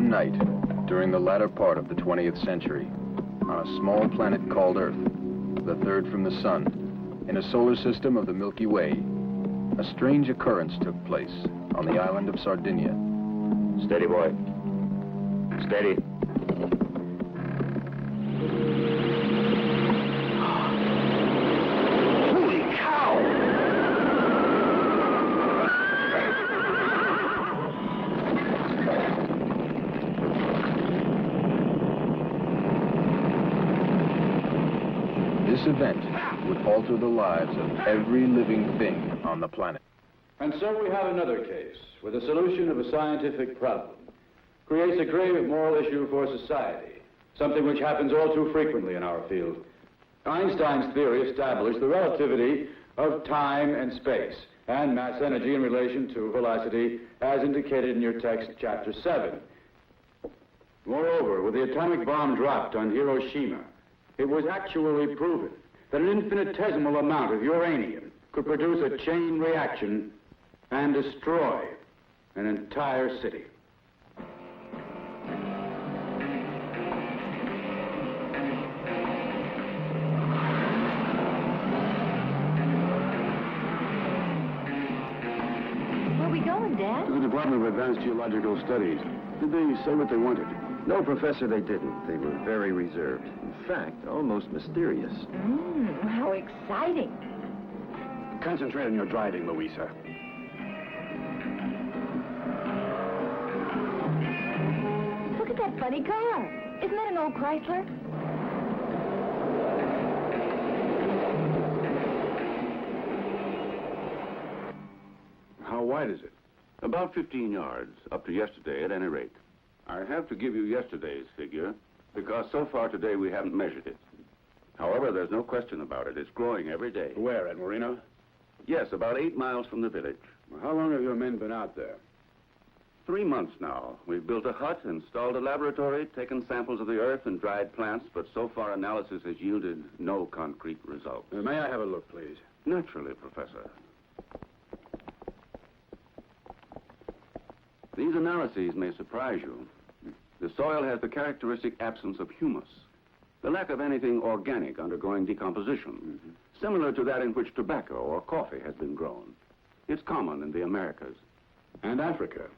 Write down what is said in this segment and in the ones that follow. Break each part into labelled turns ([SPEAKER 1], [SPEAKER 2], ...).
[SPEAKER 1] one night during the latter part of the 20th century, on a small planet called Earth, the third from the Sun, in a solar system of the Milky Way, a strange occurrence took place on the island of Sardinia.
[SPEAKER 2] Steady, boy. Steady.
[SPEAKER 3] Holy cow!
[SPEAKER 1] This event would alter the lives of every living thing on the planet.
[SPEAKER 4] And so we have another case where the solution of a scientific problem creates a grave moral issue for society, something which happens all too frequently in our field. Einstein's theory established the relativity of time and space and mass energy in relation to velocity as indicated in your text, chapter 7. Moreover, when the atomic bomb dropped on Hiroshima, it was actually proven that an infinitesimal amount of uranium could produce a chain reaction and destroy an entire city.
[SPEAKER 5] Where are we going, Dad?
[SPEAKER 4] To the Department of Advanced Geological Studies. Did they say what they wanted?
[SPEAKER 2] No, Professor, they didn't. They were very reserved. In fact, almost mysterious.
[SPEAKER 5] How exciting.
[SPEAKER 4] Concentrate on your driving, Louisa.
[SPEAKER 5] Look at that funny car. Isn't that an old Chrysler?
[SPEAKER 4] How wide is it?
[SPEAKER 6] About 15 yards, up to yesterday at any rate. I have to give you yesterday's figure, because so far today we haven't measured it. However, there's no question about it. It's growing every day.
[SPEAKER 4] Where, at Marino?
[SPEAKER 6] Yes, about 8 miles from the village.
[SPEAKER 4] Well, how long have your men been out there?
[SPEAKER 6] 3 months now. We've built a hut, installed a laboratory, taken samples of the earth and dried plants, but so far analysis has yielded no concrete results.
[SPEAKER 4] May I have a look, please?
[SPEAKER 6] Naturally, Professor. These analyses may surprise you. The soil has the characteristic absence of humus, the lack of anything organic undergoing decomposition, similar to that in which tobacco or coffee has been grown. It's common in the Americas.
[SPEAKER 4] And Africa.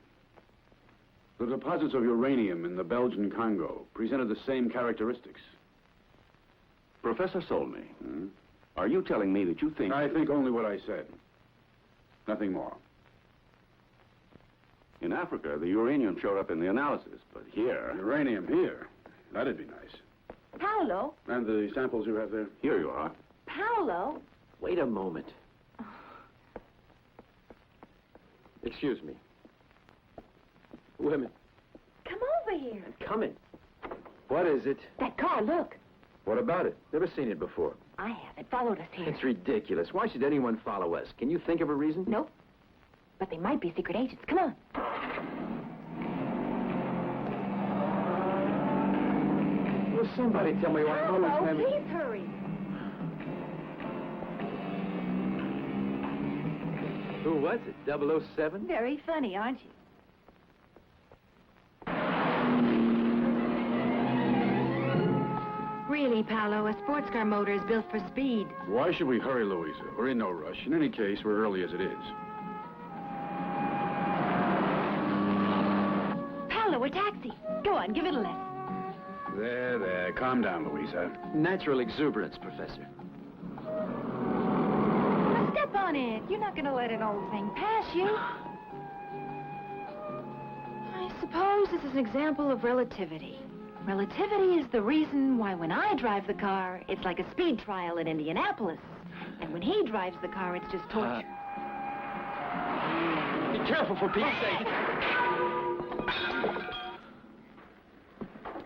[SPEAKER 4] The deposits of uranium in the Belgian Congo presented the same characteristics.
[SPEAKER 6] Professor Solmy, are you telling me that you think...
[SPEAKER 4] I think only what I said. Nothing more.
[SPEAKER 6] In Africa, the uranium showed up in the analysis, but here...
[SPEAKER 4] Uranium here? That'd be nice.
[SPEAKER 5] Paolo?
[SPEAKER 4] And the samples you have there?
[SPEAKER 6] Here you are.
[SPEAKER 5] Paolo?
[SPEAKER 2] Wait a moment. Excuse me. Women.
[SPEAKER 5] Come over here.
[SPEAKER 2] I'm coming. What is it?
[SPEAKER 5] That car, look.
[SPEAKER 2] What about it? Never seen it before.
[SPEAKER 5] I have. It followed us here.
[SPEAKER 2] It's ridiculous. Why should anyone follow us? Can you think of a reason?
[SPEAKER 5] Nope. But they might be secret agents. Come on.
[SPEAKER 2] Will somebody tell me why all this
[SPEAKER 5] Paolo,
[SPEAKER 2] time...
[SPEAKER 5] please hurry.
[SPEAKER 2] Who was it? 007?
[SPEAKER 5] Very funny, aren't you? Really, Paolo, a sports car motor is built for speed.
[SPEAKER 4] Why should we hurry, Louisa? We're in no rush. In any case, we're early as it is.
[SPEAKER 5] Paolo, a taxi. Go on, give it a lift.
[SPEAKER 4] There. Calm down, Louisa.
[SPEAKER 2] Natural exuberance, Professor.
[SPEAKER 5] Now step on it. You're not going to let an old thing pass you. I suppose this is an example of relativity. Relativity is the reason why when I drive the car, it's like a speed trial at Indianapolis. And when he drives the car, it's just torture.
[SPEAKER 2] Be careful, for Pete's sake.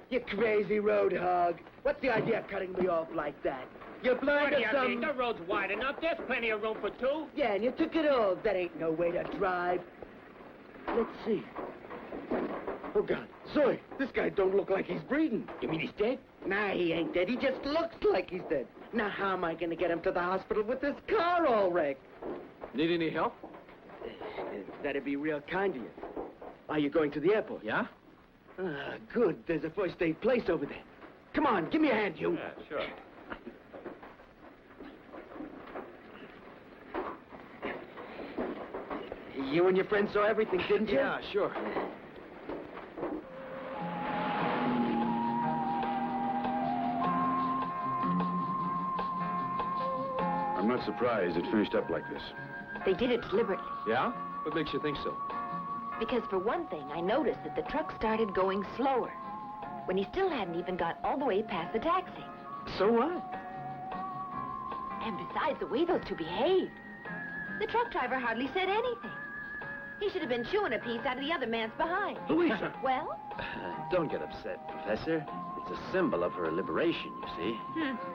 [SPEAKER 7] You crazy road hog. What's the idea of cutting me off like that? You're blind or something?
[SPEAKER 8] The road's wide enough. There's plenty of room for two.
[SPEAKER 7] Yeah, and you took it all. That ain't no way to drive. Let's see. Oh, God. Zoe, this guy don't look like he's breathing.
[SPEAKER 8] You mean he's dead?
[SPEAKER 7] Nah, he ain't dead. He just looks like he's dead. Now, how am I going to get him to the hospital with this car all wrecked?
[SPEAKER 2] Need any help?
[SPEAKER 7] That'd be real kind of you. Are you going to the airport?
[SPEAKER 2] Yeah?
[SPEAKER 7] Good. There's a first-aid place over there. Come on, give me a hand, you.
[SPEAKER 4] Yeah, sure.
[SPEAKER 7] You and your friend saw everything, didn't you?
[SPEAKER 2] Yeah, sure.
[SPEAKER 4] I'm not surprised it finished up like this.
[SPEAKER 5] They did it deliberately.
[SPEAKER 2] Yeah? What makes you think so?
[SPEAKER 5] Because for one thing, I noticed that the truck started going slower when he still hadn't even got all the way past the taxi.
[SPEAKER 7] So what?
[SPEAKER 5] And besides, the way those two behaved. The truck driver hardly said anything. He should have been chewing a piece out of the other man's behind.
[SPEAKER 7] Louisa.
[SPEAKER 5] Well?
[SPEAKER 2] Don't get upset, Professor. It's a symbol of her liberation, you see.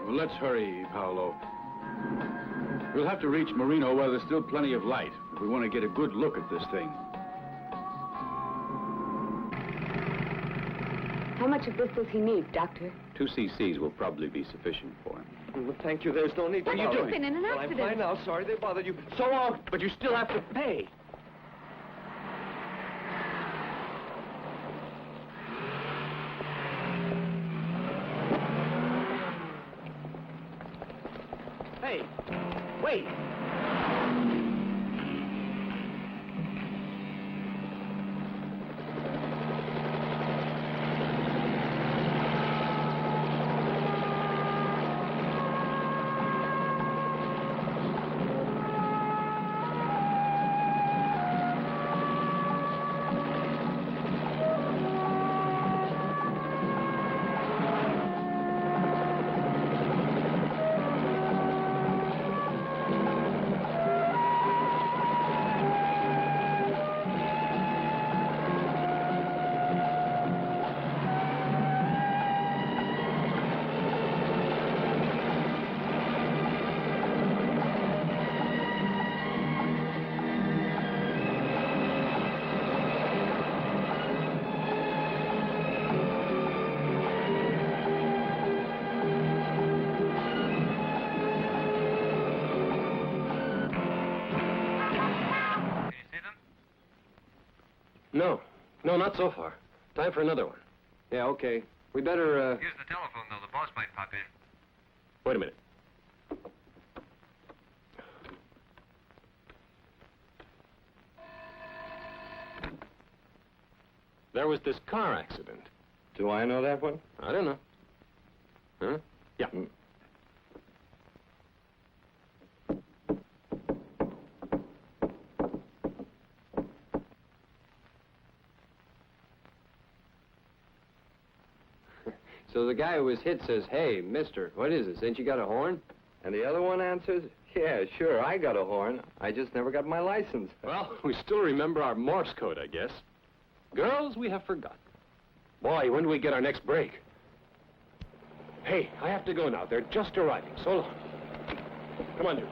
[SPEAKER 4] Well, let's hurry, Paolo. We'll have to reach Marino while there's still plenty of light if we want to get a good look at this thing.
[SPEAKER 3] How much of this does he need, Doctor?
[SPEAKER 4] 2 cc's will probably be sufficient for him.
[SPEAKER 7] Well, thank you. There's no need
[SPEAKER 5] But
[SPEAKER 7] to...
[SPEAKER 5] you've been in an
[SPEAKER 7] Well, I'm
[SPEAKER 5] accident.
[SPEAKER 7] fine now. Sorry they bothered you. So long. But you still have to pay. Hey, wait.
[SPEAKER 2] No. No, not so far. Time for another one. Yeah, okay. We better,
[SPEAKER 9] Here's the telephone, though. The boss might pop in.
[SPEAKER 2] Wait a minute. There was this car accident.
[SPEAKER 10] Do I know that one?
[SPEAKER 2] I don't know. Huh? Yeah. So the guy who was hit says, "Hey, mister, what is this? Ain't you got a horn?"
[SPEAKER 10] And the other one answers, "Yeah, sure, I got a horn. I just never got my license."
[SPEAKER 2] Well, we still remember our Morse code, I guess. Girls, we have forgotten. Boy, when do we get our next break? Hey, I have to go now. They're just arriving. So long. Come on, dude.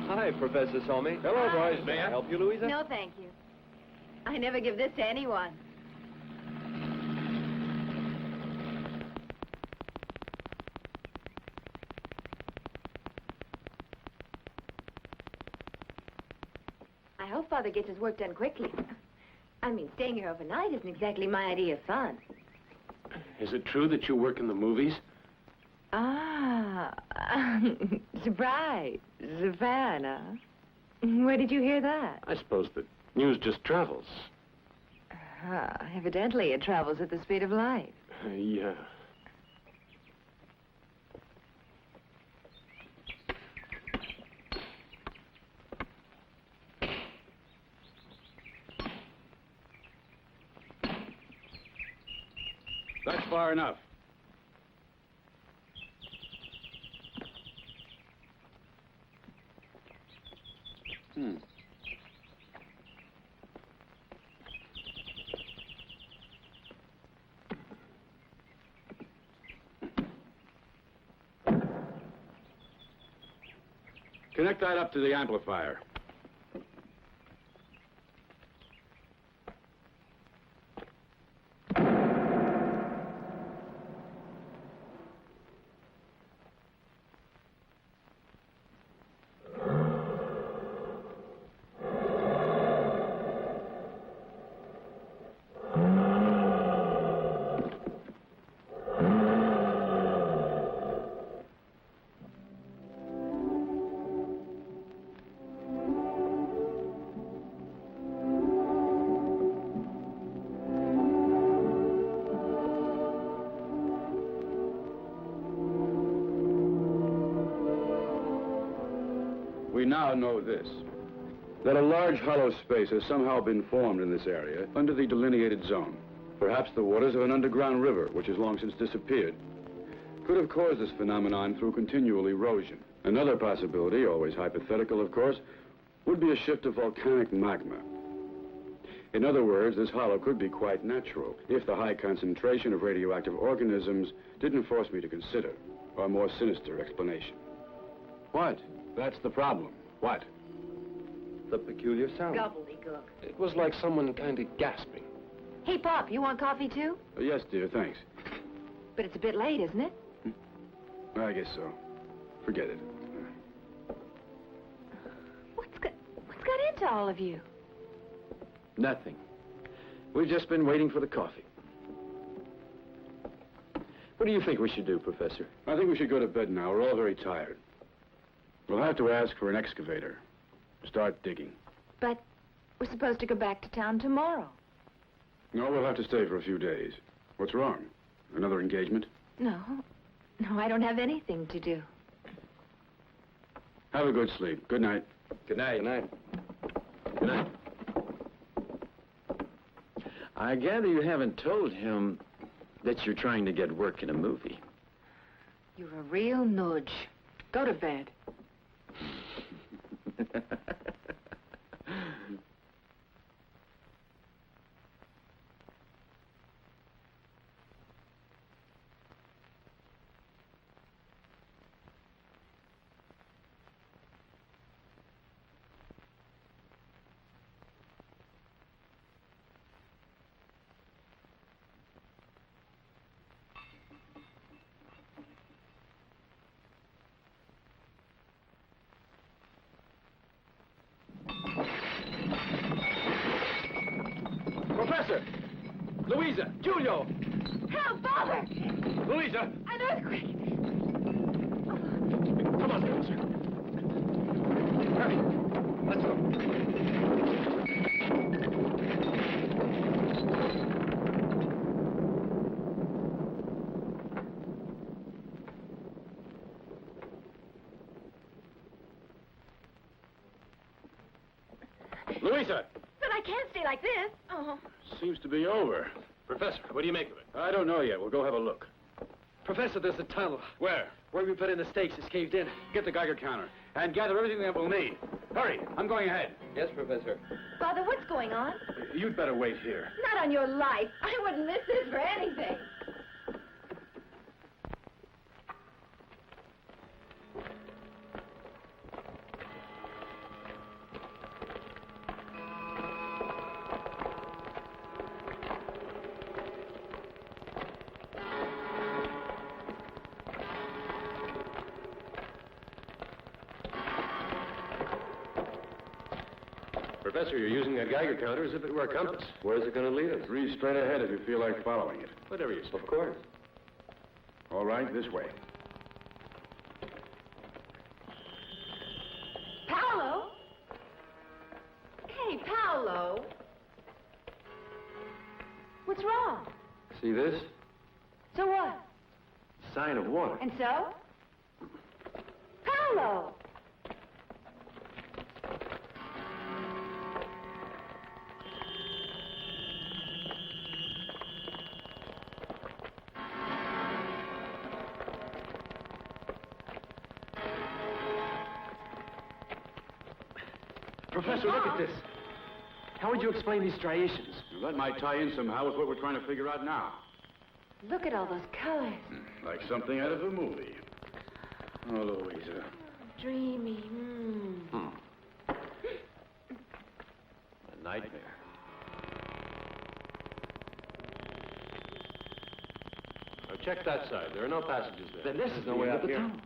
[SPEAKER 10] Hi, Professor Sommi.
[SPEAKER 2] Hello, boys.
[SPEAKER 10] May I help you, Louisa?
[SPEAKER 5] No, thank you. I never give this to anyone. I hope Father gets his work done quickly. I mean, staying here overnight isn't exactly my idea of fun.
[SPEAKER 2] Is it true that you work in the movies?
[SPEAKER 5] Ah, surprise. Savannah. Where did you hear that?
[SPEAKER 2] I suppose the news just travels.
[SPEAKER 5] Evidently it travels at the speed of light.
[SPEAKER 2] Yeah.
[SPEAKER 4] That's far enough. Connect that up to the amplifier. We now know this, that a large hollow space has somehow been formed in this area under the delineated zone. Perhaps the waters of an underground river, which has long since disappeared, could have caused this phenomenon through continual erosion. Another possibility, always hypothetical of course, would be a shift of volcanic magma. In other words, this hollow could be quite natural if the high concentration of radioactive organisms didn't force me to consider a more sinister explanation. What? That's the problem. What?
[SPEAKER 10] The peculiar sound.
[SPEAKER 5] Gobbledygook.
[SPEAKER 2] It was like someone kind of gasping.
[SPEAKER 5] Hey, Pop, you want coffee too?
[SPEAKER 4] Yes, dear, thanks.
[SPEAKER 5] But it's a bit late, isn't it?
[SPEAKER 4] I guess so. Forget it.
[SPEAKER 5] What's got into all of you?
[SPEAKER 11] Nothing. We've just been waiting for the coffee. What do you think we should do, Professor?
[SPEAKER 4] I think we should go to bed now. We're all very tired. We'll have to ask for an excavator. Start digging.
[SPEAKER 5] But we're supposed to go back to town tomorrow.
[SPEAKER 4] No, we'll have to stay for a few days. What's wrong? Another engagement?
[SPEAKER 5] No, I don't have anything to do.
[SPEAKER 4] Have a good sleep. Good night.
[SPEAKER 11] Good night.
[SPEAKER 10] Good night.
[SPEAKER 11] Good night. I gather you haven't told him that you're trying to get work in a movie.
[SPEAKER 5] You're a real nudge. Go to bed.
[SPEAKER 4] Professor! Louisa! Giulio!
[SPEAKER 5] Help, Father!
[SPEAKER 4] Louisa!
[SPEAKER 5] An earthquake!
[SPEAKER 4] Come on, Professor. Hurry. Let's go. Louisa!
[SPEAKER 5] But I can't stay like this. Oh.
[SPEAKER 4] Seems to be over.
[SPEAKER 2] Professor, what do you make of it?
[SPEAKER 4] I don't know yet. We'll go have a look.
[SPEAKER 7] Professor, there's a tunnel.
[SPEAKER 4] Where?
[SPEAKER 7] Where we put in the stakes is caved in.
[SPEAKER 4] Get the Geiger counter and gather everything that we'll need. Hurry, I'm going ahead.
[SPEAKER 10] Yes, Professor.
[SPEAKER 5] Father, what's going on?
[SPEAKER 4] You'd better wait here.
[SPEAKER 5] Not on your life. I wouldn't miss this for anything.
[SPEAKER 2] Professor, you're using that Geiger counter as if it were a compass.
[SPEAKER 10] Where's it going to lead us?
[SPEAKER 4] Read straight ahead if you feel like following it.
[SPEAKER 2] Whatever you say.
[SPEAKER 10] Of course.
[SPEAKER 4] All right, this way.
[SPEAKER 5] Paolo? Hey, Paolo. What's wrong?
[SPEAKER 10] See this?
[SPEAKER 5] So what?
[SPEAKER 11] Sign of water.
[SPEAKER 5] And so? Paolo!
[SPEAKER 11] Professor, look at this. How would you explain these striations?
[SPEAKER 4] That might tie in somehow with what we're trying to figure out now.
[SPEAKER 5] Look at all those colors.
[SPEAKER 4] Like something out of a movie. Oh, Louisa.
[SPEAKER 5] dreamy.
[SPEAKER 2] A nightmare. Now check that side. There are no passages there.
[SPEAKER 11] Then this is
[SPEAKER 2] no
[SPEAKER 11] the
[SPEAKER 2] way
[SPEAKER 11] end
[SPEAKER 2] out
[SPEAKER 11] of the
[SPEAKER 2] here.
[SPEAKER 11] tunnel.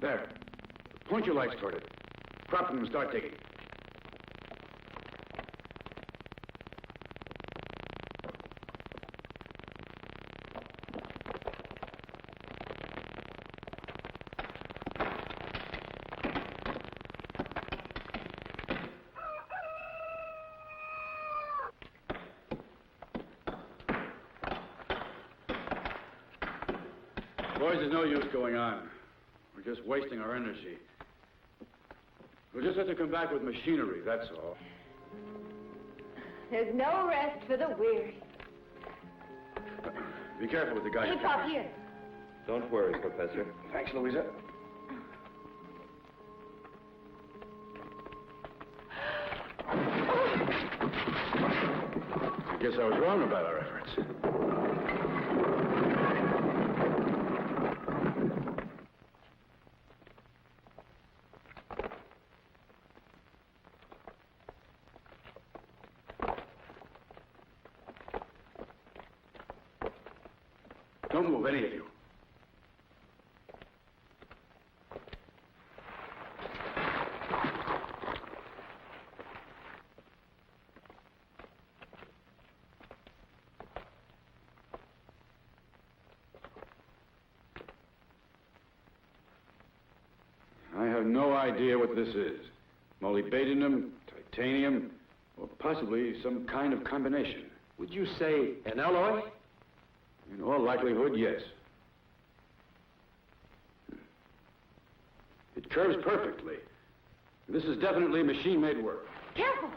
[SPEAKER 4] There. Point your lights toward it. Prop them and start digging. Boys, there's no use going on. We're just wasting our energy. We'll just have to come back with machinery, that's all.
[SPEAKER 3] There's no rest for the weary.
[SPEAKER 4] Be careful with the guy.
[SPEAKER 3] Keep up here.
[SPEAKER 10] Don't worry, Professor.
[SPEAKER 4] Thanks, Louisa. I guess I was wrong about our efforts. Don't move, any of you. I have no idea what this is. Molybdenum, titanium, or possibly some kind of combination.
[SPEAKER 2] Would you say an alloy?
[SPEAKER 4] In all likelihood, yes. It curves perfectly. This is definitely machine-made work.
[SPEAKER 3] Careful.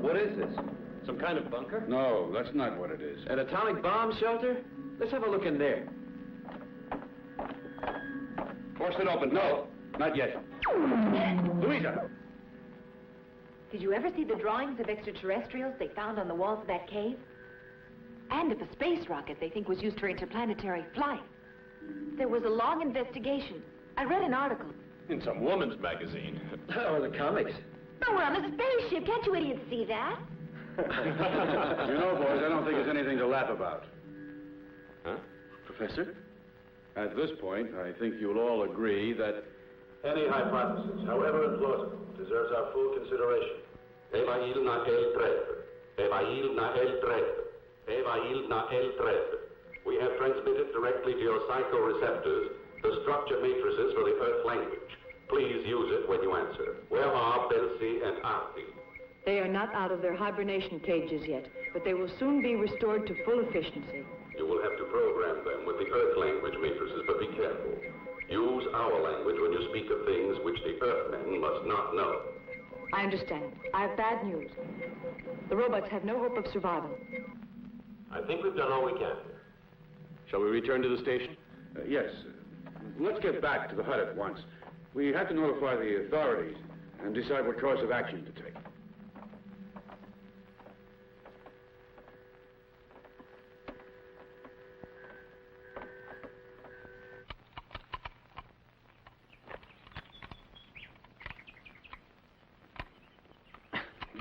[SPEAKER 10] What is this?
[SPEAKER 2] Some kind of bunker?
[SPEAKER 4] No, that's not what it is.
[SPEAKER 11] An atomic bomb shelter? Let's have a look in there.
[SPEAKER 4] Force it open. No, not yet. Louisa!
[SPEAKER 5] Did you ever see the drawings of extraterrestrials they found on the walls of that cave? And of a space rocket they think was used for interplanetary flight. There was a long investigation. I read an article.
[SPEAKER 2] In some woman's magazine.
[SPEAKER 11] Or the comics.
[SPEAKER 5] No, we're on a spaceship. Can't you idiots see that?
[SPEAKER 4] You know, boys, I don't think there's anything to laugh about.
[SPEAKER 2] Huh?
[SPEAKER 4] Professor? At this point, I think you'll all agree that...
[SPEAKER 12] Any hypothesis, however implausible, deserves our full consideration. Eva ilna el trep. Eva ilna el trep. Eva ilna el trep. We have transmitted directly to your psychoreceptors the structure matrices for the Earth language. Please use it when you answer. Where are Belsi and Arti?
[SPEAKER 13] They are not out of their hibernation cages yet, but they will soon be restored to full efficiency.
[SPEAKER 12] You will have to program them with the Earth language matrices, but be careful. Use our language when you speak of things which the Earthmen must not know.
[SPEAKER 13] I understand. I have bad news. The robots have no hope of survival.
[SPEAKER 12] I think we've done all we can.
[SPEAKER 2] Shall we return to the station?
[SPEAKER 4] Yes. Let's get back to the hut at once. We have to notify the authorities and decide what course of action to take.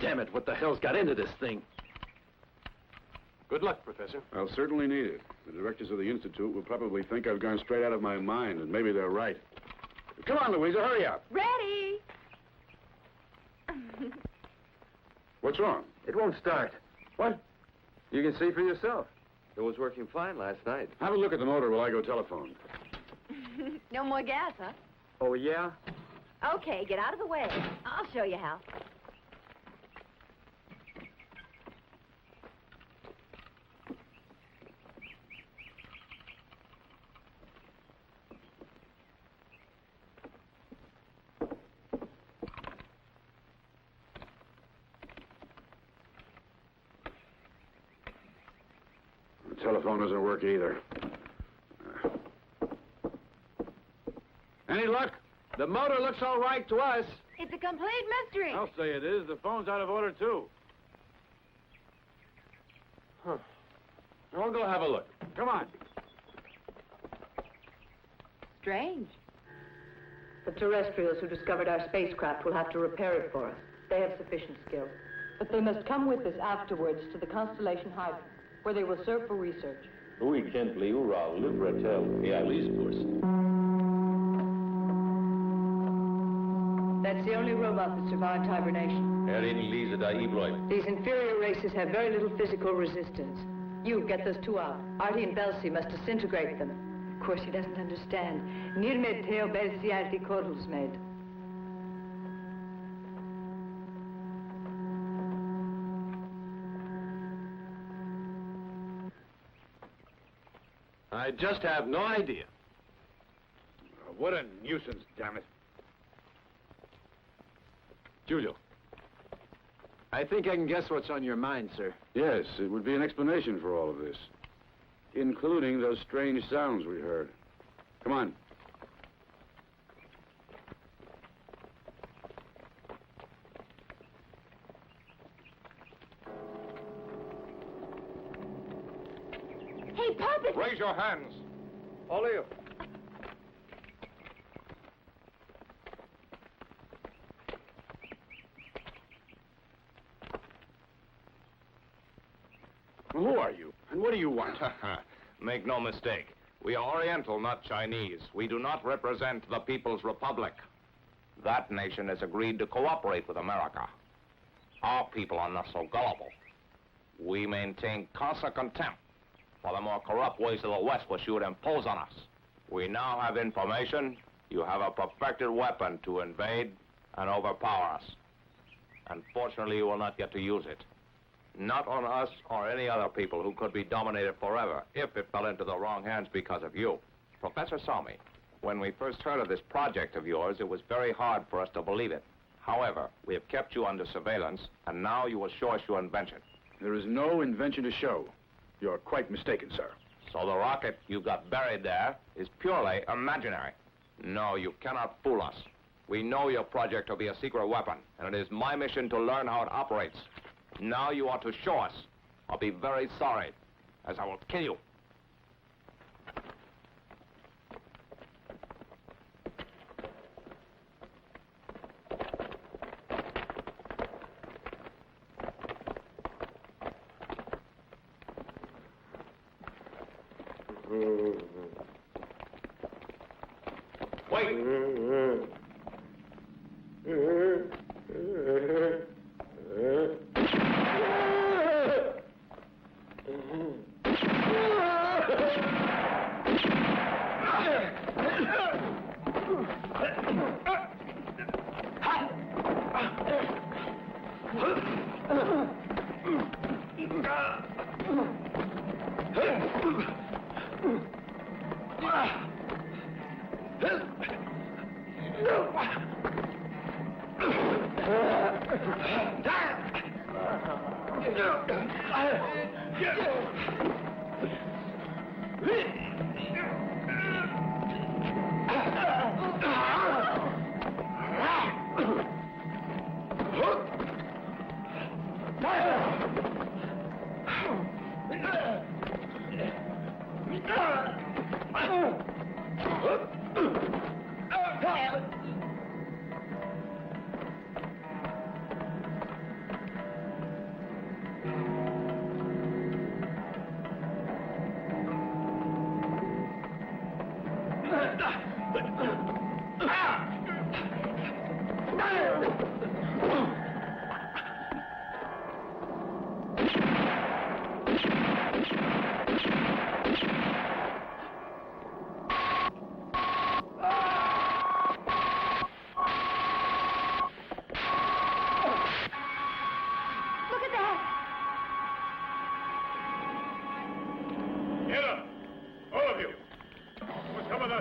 [SPEAKER 11] Damn it, what the hell's got into this thing?
[SPEAKER 2] Good luck, Professor.
[SPEAKER 4] I'll certainly need it. The directors of the Institute will probably think I've gone straight out of my mind, and maybe they're right. Come on, Louisa, hurry up.
[SPEAKER 3] Ready?
[SPEAKER 4] What's wrong?
[SPEAKER 10] It won't start.
[SPEAKER 4] What?
[SPEAKER 10] You can see for yourself. It was working fine last night.
[SPEAKER 4] Have a look at the motor while I go telephone.
[SPEAKER 3] No more gas, huh?
[SPEAKER 10] Oh, yeah?
[SPEAKER 3] Okay, get out of the way. I'll show you how.
[SPEAKER 6] The telephone doesn't work either.
[SPEAKER 14] Any luck? The motor looks all right to us.
[SPEAKER 3] It's a complete mystery.
[SPEAKER 14] I'll say it is. The phone's out of order, too.
[SPEAKER 2] Huh. I'll go have a look.
[SPEAKER 14] Come on.
[SPEAKER 3] Strange.
[SPEAKER 13] The terrestrials who discovered our spacecraft will have to repair it for us. They have sufficient skill. But they must come with us afterwards to the constellation Hydra, where they will serve for research.
[SPEAKER 15] Oui, Kentley, hurrah, Libretel, et Alice Course.
[SPEAKER 13] That's the only robot that survived hibernation. These inferior races have very little physical resistance. You, get those two out. Artie and Belsi must disintegrate them. Of course, he doesn't understand. Nirmed Theo Belsi Artie Kodlsmed.
[SPEAKER 14] I just have no idea. What a nuisance, damn it. Giulio, I think I can guess what's on your mind, sir.
[SPEAKER 6] Yes, it would be an explanation for all of this, including those strange sounds we heard. Come on.
[SPEAKER 3] Hey, Puppet!
[SPEAKER 2] Raise your hands.
[SPEAKER 10] All of you.
[SPEAKER 6] Well, who are you? And what do you want?
[SPEAKER 9] Make no mistake. We are Oriental, not Chinese. We do not represent the People's Republic. That nation has agreed to cooperate with America. Our people are not so gullible. We maintain constant contempt for the more corrupt ways of the West which you would impose on us. We now have information. You have a perfected weapon to invade and overpower us. Unfortunately, you will not get to use it. Not on us or any other people who could be dominated forever if it fell into the wrong hands because of you. Professor Salmi, when we first heard of this project of yours, it was very hard for us to believe it. However, we have kept you under surveillance, and now you will show us your invention.
[SPEAKER 6] There is no invention to show. You're quite mistaken, sir.
[SPEAKER 9] So the rocket you got buried there is purely imaginary. No, you cannot fool us. We know your project to be a secret weapon, and it is my mission to learn how it operates. Now you ought to show us. I'll be very sorry, as I will kill you.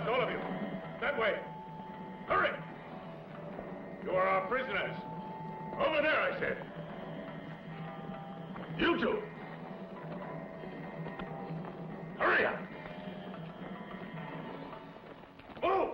[SPEAKER 14] out, all of you. That way. Hurry! You are our prisoners. Over there, I said. You two. Hurry up. Move!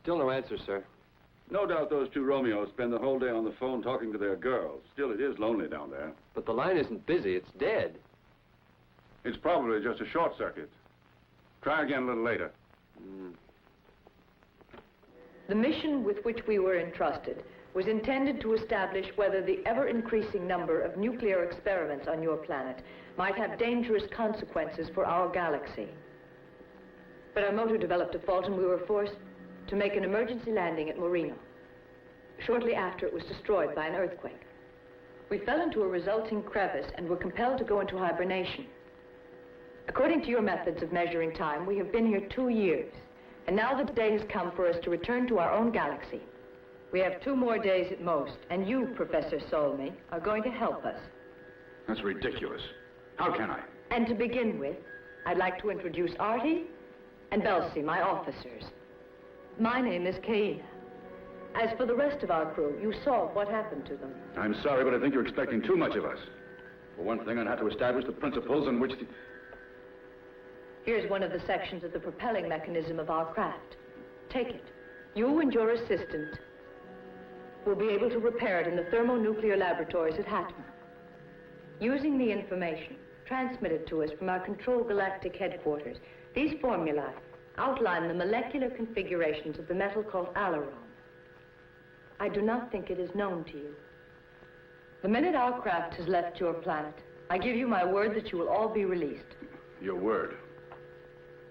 [SPEAKER 10] Still no answer, sir.
[SPEAKER 4] No doubt those two Romeos spend the whole day on the phone talking to their girls. Still, it is lonely down there.
[SPEAKER 10] But the line isn't busy. It's dead.
[SPEAKER 4] It's probably just a short circuit. Try again a little later.
[SPEAKER 13] The mission with which we were entrusted was intended to establish whether the ever-increasing number of nuclear experiments on your planet might have dangerous consequences for our galaxy. But our motor developed a fault and we were forced to make an emergency landing at Moreno. Shortly after, it was destroyed by an earthquake. We fell into a resulting crevice and were compelled to go into hibernation. According to your methods of measuring time, we have been here 2 years, and now the day has come for us to return to our own galaxy. We have 2 more days at most, and you, Professor Solmy, are going to help us.
[SPEAKER 4] That's ridiculous. How can I?
[SPEAKER 13] And to begin with, I'd like to introduce Artie and Belsi, my officers. My name is Kaina. As for the rest of our crew, you saw what happened to them.
[SPEAKER 4] I'm sorry, but I think you're expecting too much of us. For one thing, I'd have to establish the principles on which the...
[SPEAKER 13] Here's one of the sections of the propelling mechanism of our craft. Take it. You and your assistant will be able to repair it in the thermonuclear laboratories at Hatma. Using the information transmitted to us from our Control Galactic headquarters, these formulae outline the molecular configurations of the metal called alaron. I do not think it is known to you. The minute our craft has left your planet, I give you my word that you will all be released.
[SPEAKER 4] Your word?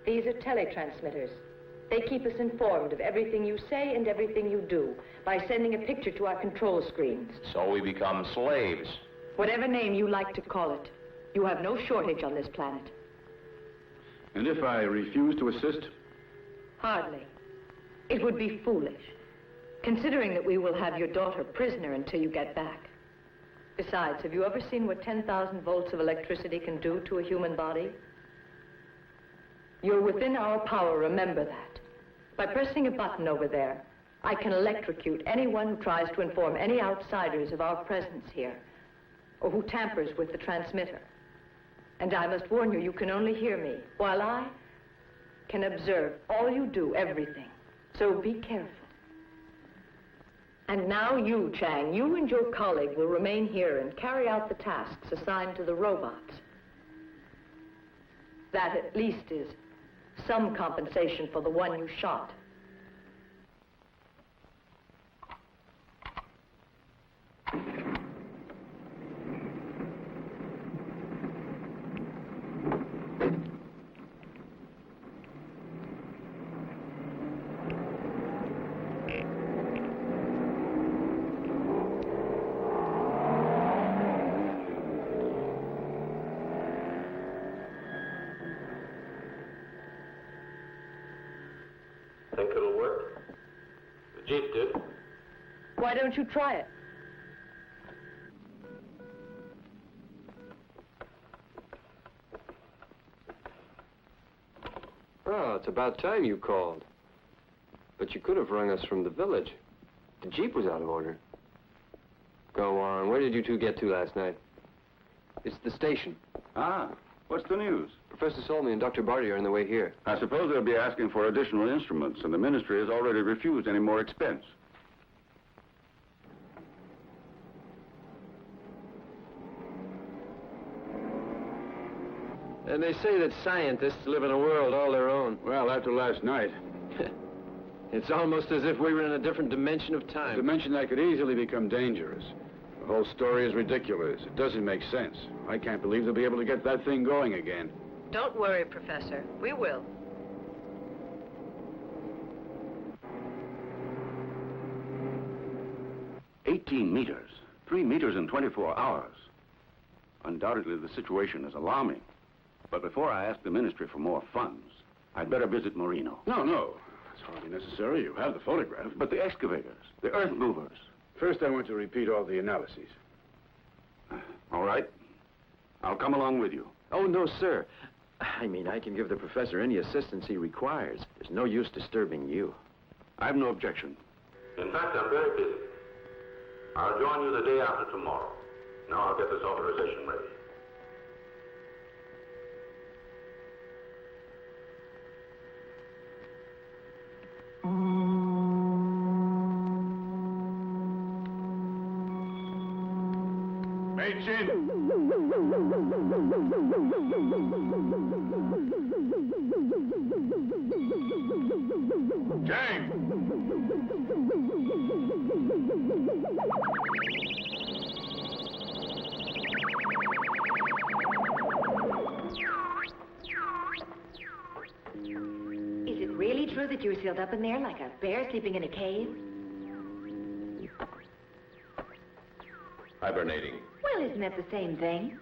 [SPEAKER 13] These are teletransmitters. They keep us informed of everything you say and everything you do by sending a picture to our control screens.
[SPEAKER 9] So we become slaves.
[SPEAKER 13] Whatever name you like to call it, you have no shortage on this planet.
[SPEAKER 4] And if I refuse to assist?
[SPEAKER 13] Hardly. It would be foolish, considering that we will have your daughter prisoner until you get back. Besides, have you ever seen what 10,000 volts of electricity can do to a human body? You're within our power, remember that. By pressing a button over there, I can electrocute anyone who tries to inform any outsiders of our presence here, or who tampers with the transmitter. And I must warn you, you can only hear me, while I can observe all you do, everything. So be careful. And now you, Chang, you and your colleague will remain here and carry out the tasks assigned to the robots. That at least is some compensation for the one you shot.
[SPEAKER 12] Think it'll work? The Jeep did.
[SPEAKER 13] Why don't you try it?
[SPEAKER 10] Oh, it's about time you called. But you could have rung us from the village. The Jeep was out of order. Go on. Where did you two get to last night? It's the station.
[SPEAKER 4] Ah, what's the news?
[SPEAKER 10] Professor Solmy and Dr. Barty are on the way here.
[SPEAKER 4] I suppose they'll be asking for additional instruments, and the ministry has already refused any more expense.
[SPEAKER 11] And they say that scientists live in a world all their own.
[SPEAKER 4] Well, after last night.
[SPEAKER 11] It's almost as if we were in a different dimension of time.
[SPEAKER 4] A dimension that could easily become dangerous. The whole story is ridiculous. It doesn't make sense. I can't believe they'll be able to get that thing going again.
[SPEAKER 13] Don't worry, Professor. We will.
[SPEAKER 6] 18 meters. 3 meters in 24 hours. Undoubtedly, the situation is alarming. But before I ask the ministry for more funds, I'd better visit Marino.
[SPEAKER 16] No. It's hardly necessary. You have the photograph.
[SPEAKER 6] But the excavators, the earth movers.
[SPEAKER 16] First, I want to repeat all the analyses.
[SPEAKER 6] All right. I'll come along with you.
[SPEAKER 11] Oh, no, sir. I mean, I can give the professor any assistance he requires. There's no use disturbing you.
[SPEAKER 6] I have no objection.
[SPEAKER 12] In fact, I'm very busy. I'll join you the day after tomorrow. Now I'll get this authorization ready.
[SPEAKER 5] Is it really true that you were sealed up in there like a bear sleeping in a cave?
[SPEAKER 15] Hibernating.
[SPEAKER 5] Well, isn't that the same thing?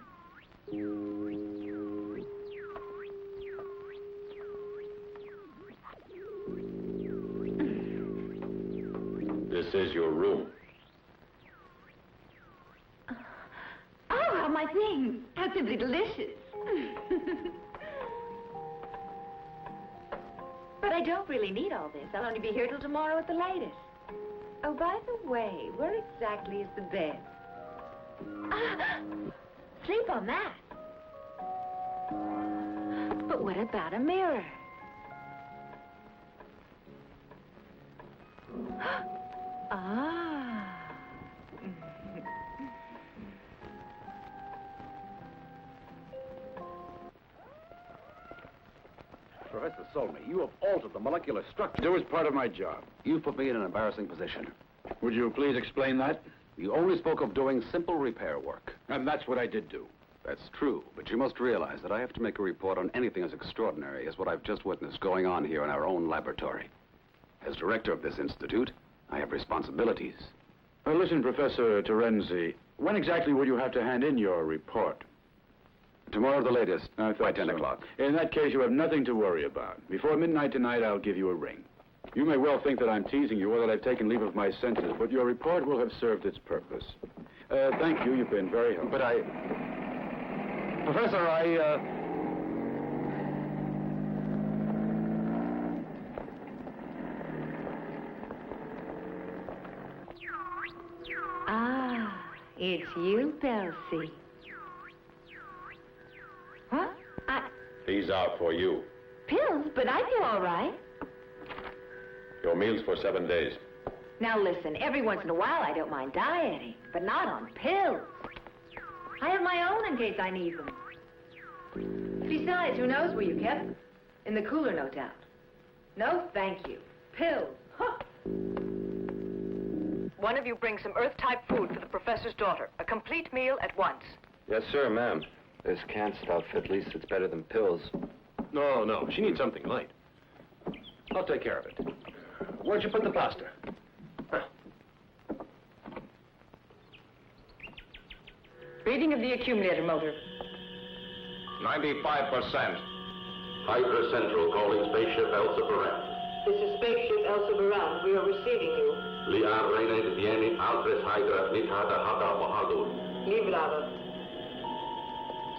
[SPEAKER 15] This is your room.
[SPEAKER 5] Oh, how my things! How simply delicious! But I don't really need all this. I'll only be here till tomorrow at the latest. Oh, by the way, where exactly is the bed? Sleep on that. But what about a mirror? Ah.
[SPEAKER 16] Professor Solney, you have altered the molecular structure. It was part of my job.
[SPEAKER 17] You put me in an embarrassing position.
[SPEAKER 16] Would you please explain that?
[SPEAKER 17] You only spoke of doing simple repair work.
[SPEAKER 16] And that's what I did do.
[SPEAKER 17] That's true, but you must realize that I have to make a report on anything as extraordinary as what I've just witnessed going on here in our own laboratory. As director of this institute, I have responsibilities.
[SPEAKER 16] Listen, Professor Terenzi, when exactly will you have to hand in your report?
[SPEAKER 17] Tomorrow the latest, by 10 o'clock.
[SPEAKER 16] In that case, you have nothing to worry about. Before midnight tonight, I'll give you a ring. You may well think that I'm teasing you or that I've taken leave of my senses, but your report will have served its purpose. Thank you. You've been very helpful.
[SPEAKER 17] But
[SPEAKER 16] Professor,
[SPEAKER 5] Ah, it's you, Belsie. Huh?
[SPEAKER 15] These are for you.
[SPEAKER 5] Pills? But I feel all right.
[SPEAKER 15] Your meals for 7 days.
[SPEAKER 5] Now listen, every once in a while I don't mind dieting, but not on pills. I have my own in case I need them. Besides, who knows where you kept them? In the cooler, no doubt. No, thank you. Pills. Huh.
[SPEAKER 13] One of you bring some Earth-type food for the professor's daughter. A complete meal at once.
[SPEAKER 10] Yes, sir, ma'am. This can't stuff. At least it's better than pills.
[SPEAKER 2] No. She needs something light. I'll take care of it. Where'd you put the pasta?
[SPEAKER 13] Reading of the accumulator motor.
[SPEAKER 9] 95%.
[SPEAKER 12] Hydra Central calling spaceship Alcibaran.
[SPEAKER 13] This is spaceship Alcibaran. We are receiving you.
[SPEAKER 12] Liar Reine Vieni Altres Hydra Nithada Hada Bahadul.
[SPEAKER 13] Livrava.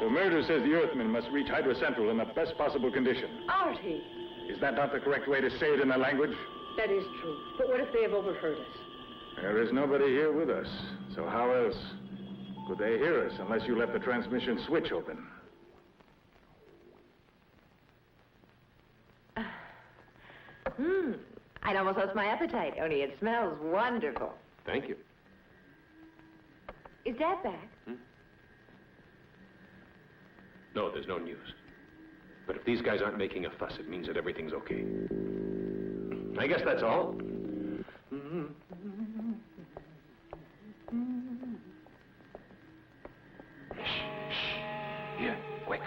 [SPEAKER 16] So Murder says the Earthmen must reach Hydra Central in the best possible condition.
[SPEAKER 13] Artie.
[SPEAKER 16] Is that not the correct way to say it in their language?
[SPEAKER 13] That is true. But what if they have overheard us?
[SPEAKER 16] There is nobody here with us. So how else could they hear us unless you left the transmission switch open?
[SPEAKER 5] I'd almost lost my appetite, only it smells wonderful.
[SPEAKER 2] Thank you.
[SPEAKER 5] Is Dad back?
[SPEAKER 2] No, there's no news. But if these guys aren't making a fuss, it means that everything's okay. I guess that's all. Shh. Here, quick.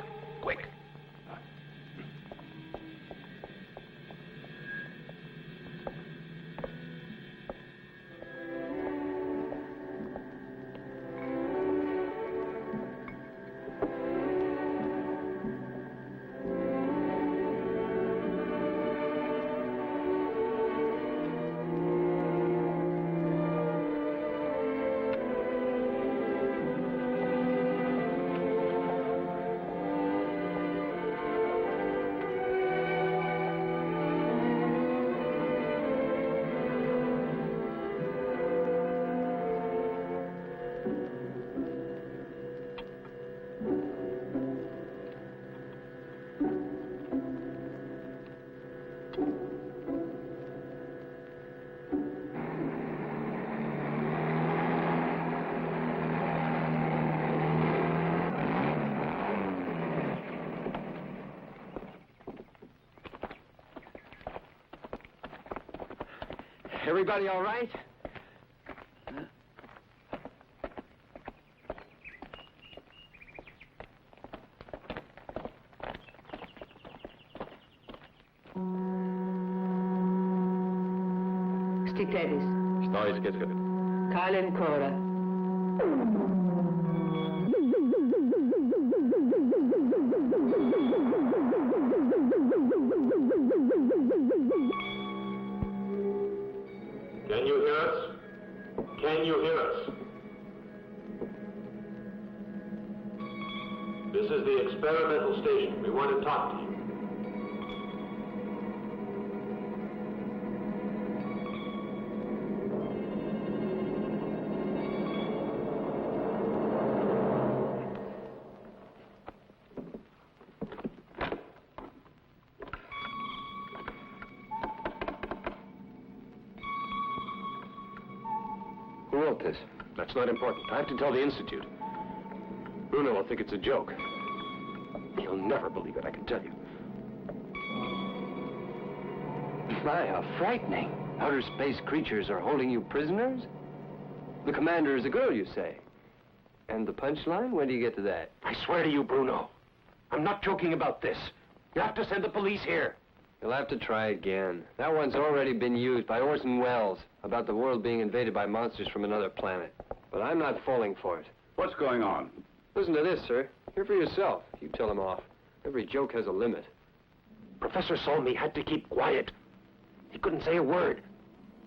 [SPEAKER 2] Everybody all right?
[SPEAKER 13] Stiteris.
[SPEAKER 2] Sto izgedged.
[SPEAKER 13] Kalen Kora.
[SPEAKER 12] Can you hear us? Can you hear us? This is the experimental station. We want to talk to you.
[SPEAKER 2] Who wrote this? That's not important. I have to tell the Institute. Bruno will think it's a joke. He'll never believe it, I can tell you.
[SPEAKER 10] My, how frightening. Outer space creatures are holding you prisoners? The commander is a girl, you say? And the punchline? When do you get to that?
[SPEAKER 2] I swear to you, Bruno, I'm not joking about this. You have to send the police here.
[SPEAKER 10] You'll have to try again. That one's already been used by Orson Welles about the world being invaded by monsters from another planet. But I'm not falling for it.
[SPEAKER 6] What's going on?
[SPEAKER 10] Listen to this, sir. Hear for yourself. You tell him off. Every joke has a limit.
[SPEAKER 2] Professor Solmy had to keep quiet. He couldn't say a word.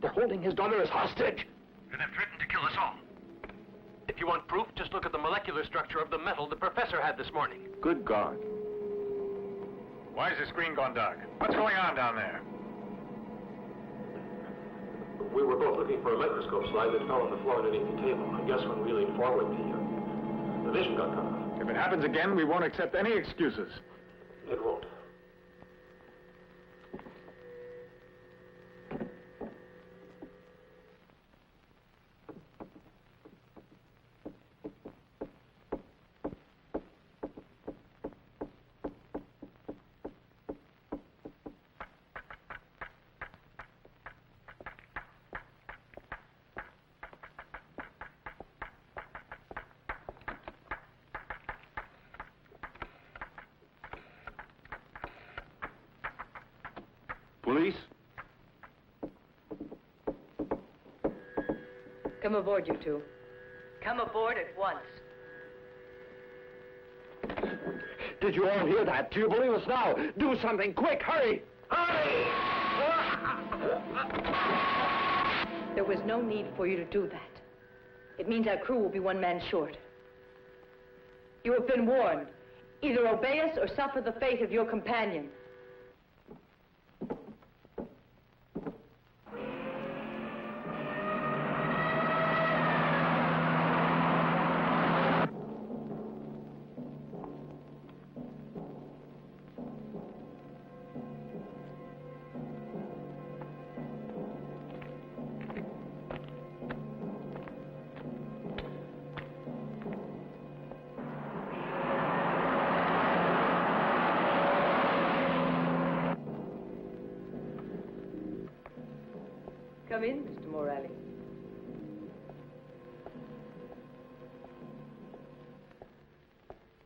[SPEAKER 2] They're holding his daughter as hostage.
[SPEAKER 18] And they've threatened to kill us all. If you want proof, just look at the molecular structure of the metal the professor had this morning.
[SPEAKER 6] Good God.
[SPEAKER 14] Why is the screen gone dark? What's going on down there?
[SPEAKER 12] We were both looking for a microscope slide that fell on the floor underneath the table. I guess when we leaned forward, the vision got cut off.
[SPEAKER 14] If it happens again, we won't accept any excuses.
[SPEAKER 12] It won't.
[SPEAKER 6] Police?
[SPEAKER 13] Come aboard, you two. Come aboard at once.
[SPEAKER 2] Did you all hear that? Do you believe us now? Do something quick, hurry! Hurry!
[SPEAKER 13] There was no need for you to do that. It means our crew will be one man short. You have been warned. Either obey us or suffer the fate of your companion. Come in, Mr. Morelli.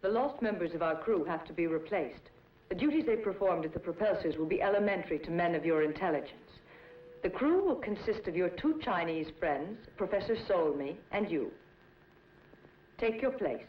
[SPEAKER 13] The lost members of our crew have to be replaced. The duties they performed at the propulsors will be elementary to men of your intelligence. The crew will consist of your two Chinese friends, Professor Solmy, and you. Take your place.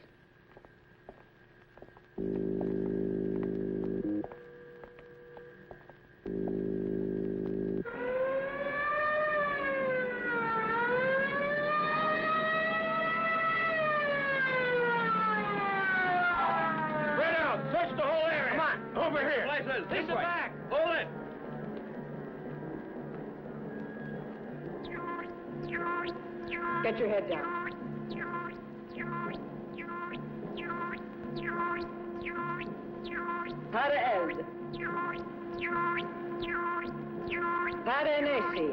[SPEAKER 18] This way. Back. Hold it.
[SPEAKER 13] Get your head down. Para eld. Para enesi.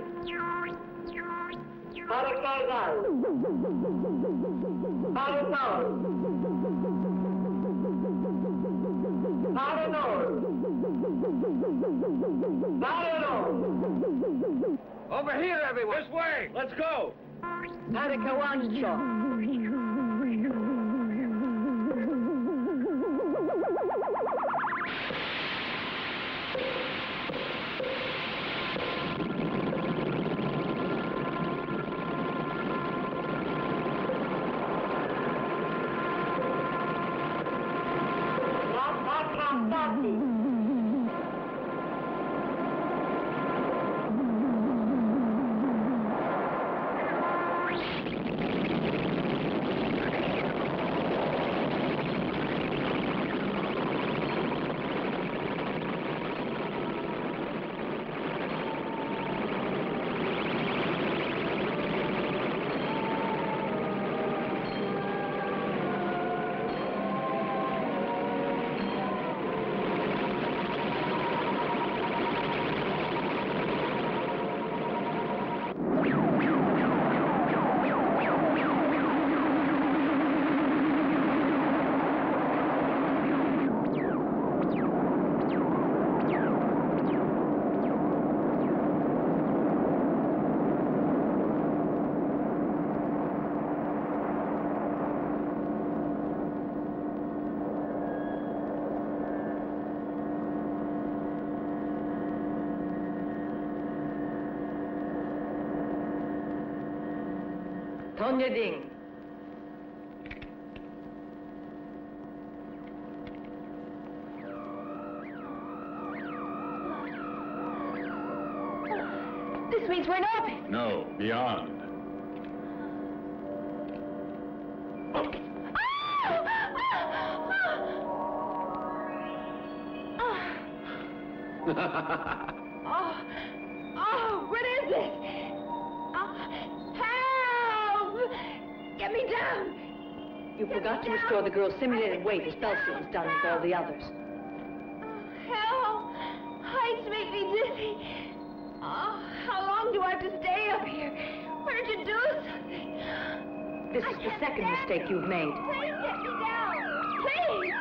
[SPEAKER 13] Para cargal. Para power. Para nord.
[SPEAKER 7] Over here, everyone.
[SPEAKER 14] This way.
[SPEAKER 7] Let's go.
[SPEAKER 13] Tonya Ding.
[SPEAKER 5] This means we're in orbit.
[SPEAKER 16] No, beyond.
[SPEAKER 5] What is it? Help! Get me down!
[SPEAKER 13] You forgot to restore the girl's simulated weight as Belsi has done with all the others.
[SPEAKER 5] Help! Heights make me dizzy. How long do I have to stay up here? Why don't you do something?
[SPEAKER 13] This is the second mistake you've made.
[SPEAKER 5] Please get me down! Please!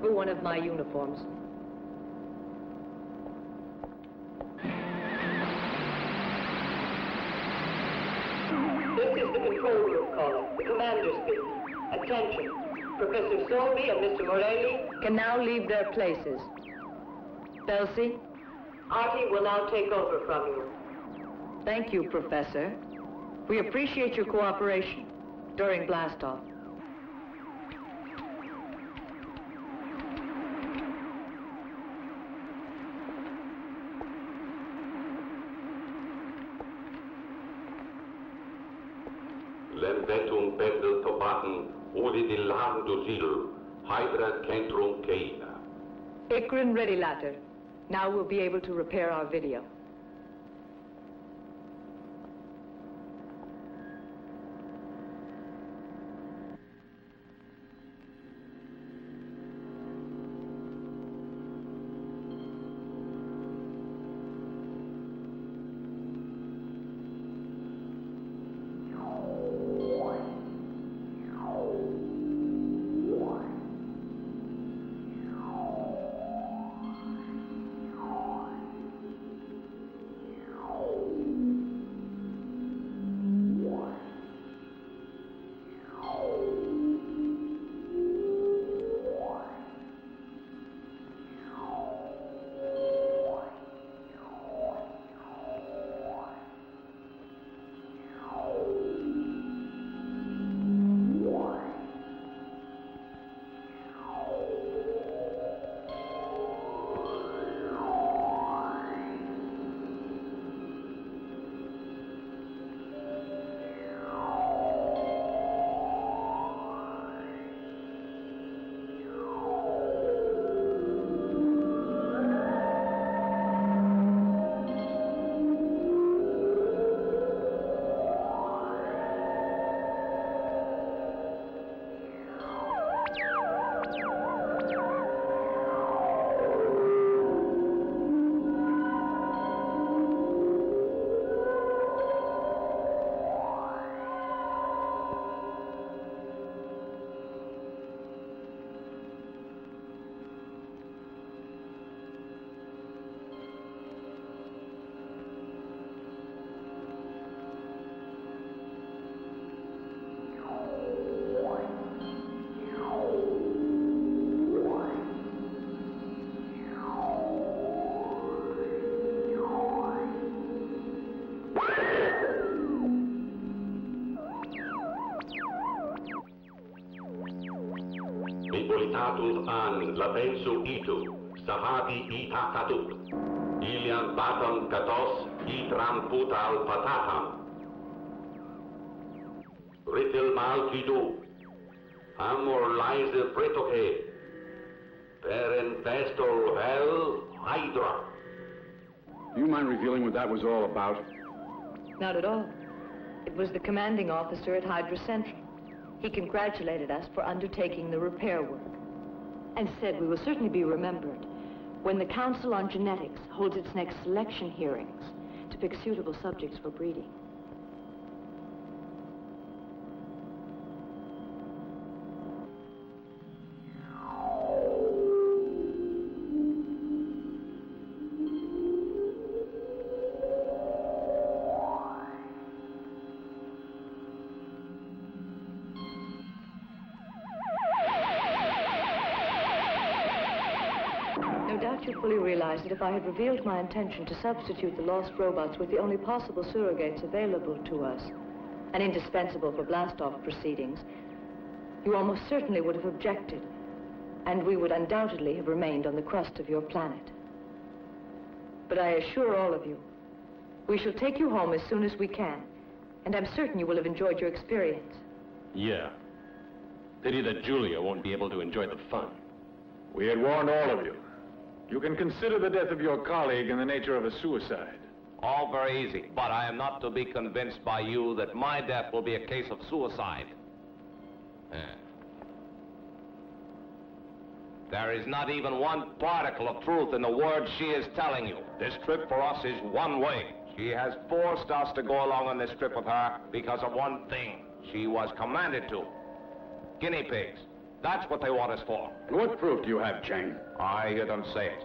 [SPEAKER 13] For one of my uniforms.
[SPEAKER 19] This is the control room calling. The commander speaking. Attention. Professor Solby and Mr. Morelli
[SPEAKER 13] Can now leave their places. Belsi?
[SPEAKER 19] Artie will now take over from you.
[SPEAKER 13] Thank you, Professor. We appreciate your cooperation during blastoff.
[SPEAKER 12] L'envetum pedel tobaten uli di lando zil, Hydra centrum keina.
[SPEAKER 13] Ikrin ready latter. Now we'll be able to repair our video.
[SPEAKER 12] Katut an lapensu itu, sahati ita katut. Ilian baton katos, itram putal patatam. Ritil mal kidu, amor laise pretoke. Peren pestol hell, Hydra.
[SPEAKER 16] Do you mind revealing what that was all about?
[SPEAKER 13] Not at all. It was the commanding officer at Hydra Central. He congratulated us for undertaking the repair work and said we will certainly be remembered when the Council on Genetics holds its next selection hearings to pick suitable subjects for breeding. You fully realize that if I had revealed my intention to substitute the lost robots with the only possible surrogates available to us, and indispensable for blast-off proceedings, you almost certainly would have objected, and we would undoubtedly have remained on the crust of your planet. But I assure all of you, we shall take you home as soon as we can, and I'm certain you will have enjoyed your experience.
[SPEAKER 2] Yeah. Pity that Julia won't be able to enjoy the fun.
[SPEAKER 14] We had warned all of you. You can consider the death of your colleague in the nature of a suicide.
[SPEAKER 9] All very easy, but I am not to be convinced by you that my death will be a case of suicide. There is not even one particle of truth in the words she is telling you. This trip for us is one way. She has forced us to go along on this trip with her because of one thing. She was commanded to. Guinea pigs. That's what they want us for.
[SPEAKER 16] And what proof do you have, Chang?
[SPEAKER 9] I hear them say it.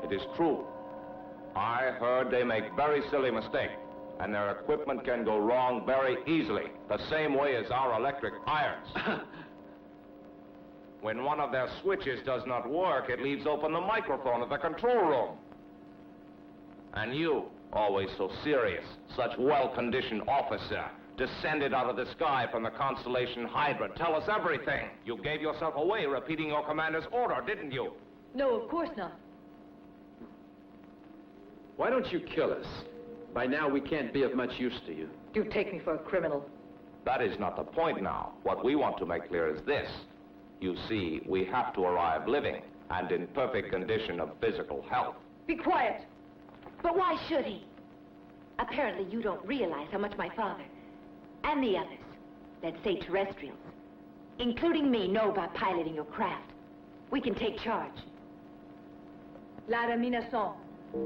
[SPEAKER 9] It is true. I heard they make very silly mistakes, and their equipment can go wrong very easily, the same way as our electric irons. When one of their switches does not work, it leaves open the microphone of the control room. And you, always so serious, such well-conditioned officer, descended out of the sky from the constellation Hydra. Tell us everything. You gave yourself away repeating your commander's order, didn't you?
[SPEAKER 13] No, of course not.
[SPEAKER 11] Why don't you kill us? By now, we can't be of much use to you.
[SPEAKER 13] You take me for a criminal.
[SPEAKER 9] That is not the point now. What we want to make clear is this. You see, we have to arrive living and in perfect condition of physical health.
[SPEAKER 5] Be quiet. But why should he? Apparently, you don't realize how much my father and the others, let's say terrestrials, including me, know about piloting your craft. We can take charge.
[SPEAKER 13] Lara Minason.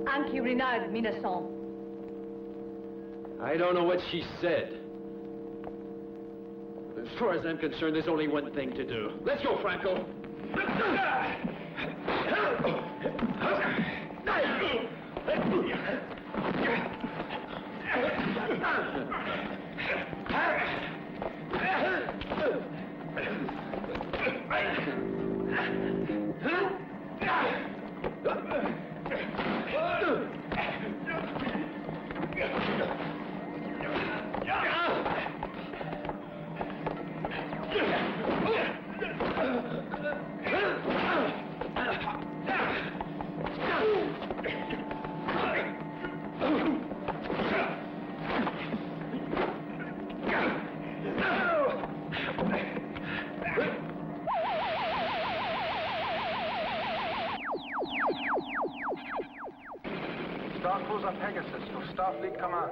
[SPEAKER 13] Anki Renard Minason.
[SPEAKER 11] I don't know what she said. As far as I'm concerned, there's only one thing to do. Let's go, Franco.
[SPEAKER 20] Pegasus to Starfleet Command.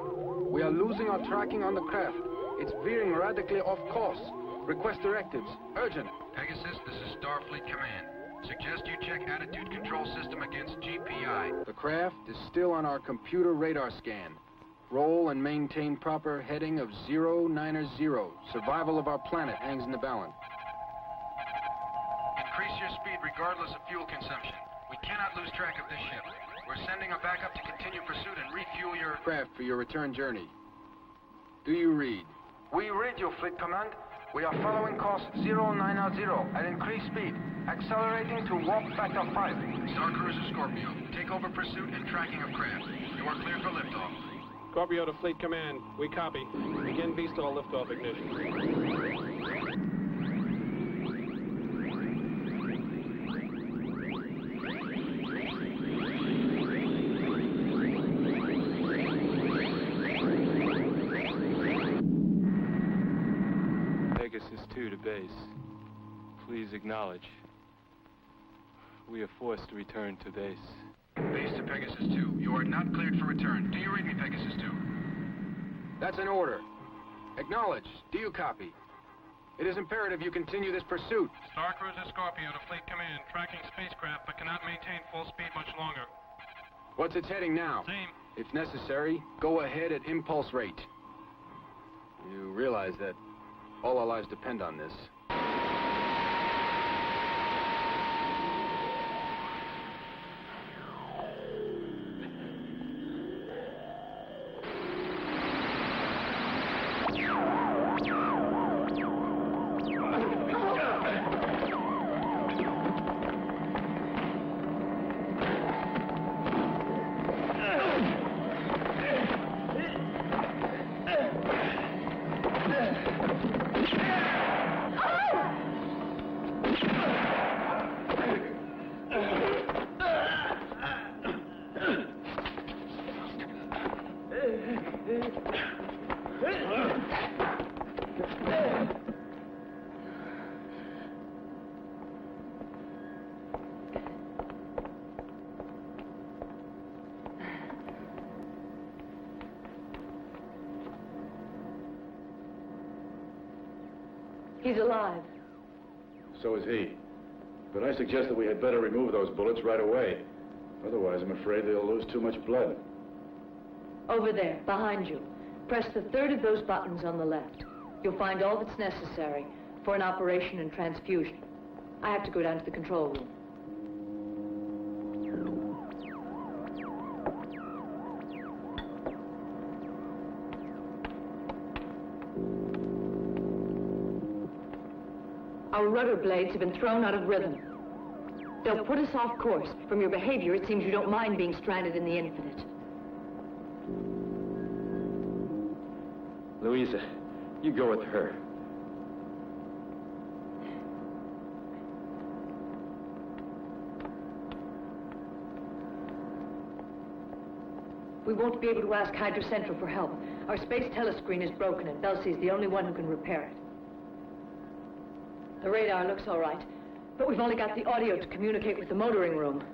[SPEAKER 20] We are losing our tracking on the craft. It's veering radically off course. Request directives. Urgent.
[SPEAKER 21] Pegasus, this is Starfleet Command. Suggest you check attitude control system against GPI.
[SPEAKER 20] The craft is still on our computer radar scan. Roll and maintain proper heading of 090. Survival of our planet hangs in the balance.
[SPEAKER 21] Increase your speed regardless of fuel consumption. We cannot lose track of this ship. We're sending a backup to continue pursuit and refuel your
[SPEAKER 20] craft for your return journey. Do you read?
[SPEAKER 21] We read you, Fleet Command. We are following course 090 at increased speed, accelerating to warp factor 5. Star Cruiser Scorpio, take over pursuit and tracking of craft. You are clear for liftoff.
[SPEAKER 2] Scorpio to Fleet Command. We copy. Begin VSTOL liftoff ignition.
[SPEAKER 1] Pegasus 2 to base. Please acknowledge. We are forced to return to base.
[SPEAKER 21] Base to Pegasus 2. You are not cleared for return. Do you read me, Pegasus 2? That's an order. Acknowledge. Do you copy? It is imperative you continue this pursuit.
[SPEAKER 18] Star Cruiser Scorpio to Fleet Command, tracking spacecraft but cannot maintain full speed much longer.
[SPEAKER 21] What's its heading now?
[SPEAKER 18] Same.
[SPEAKER 21] If necessary, go ahead at impulse rate. You realize that all our lives depend on this.
[SPEAKER 13] He's alive.
[SPEAKER 16] So is he. But I suggest that we had better remove those bullets right away. Otherwise, I'm afraid they'll lose too much blood.
[SPEAKER 13] Over there, behind you. Press the third of those buttons on the left. You'll find all that's necessary for an operation and transfusion. I have to go down to the control room. Our rudder blades have been thrown out of rhythm. They'll put us off course. From your behavior, it seems you don't mind being stranded in the infinite.
[SPEAKER 11] Louisa, you go with her.
[SPEAKER 13] We won't be able to ask Hydra Central for help. Our space telescreen is broken, and Belsey's the only one who can repair it. The radar looks all right, but we've only got the audio to communicate with the motoring room.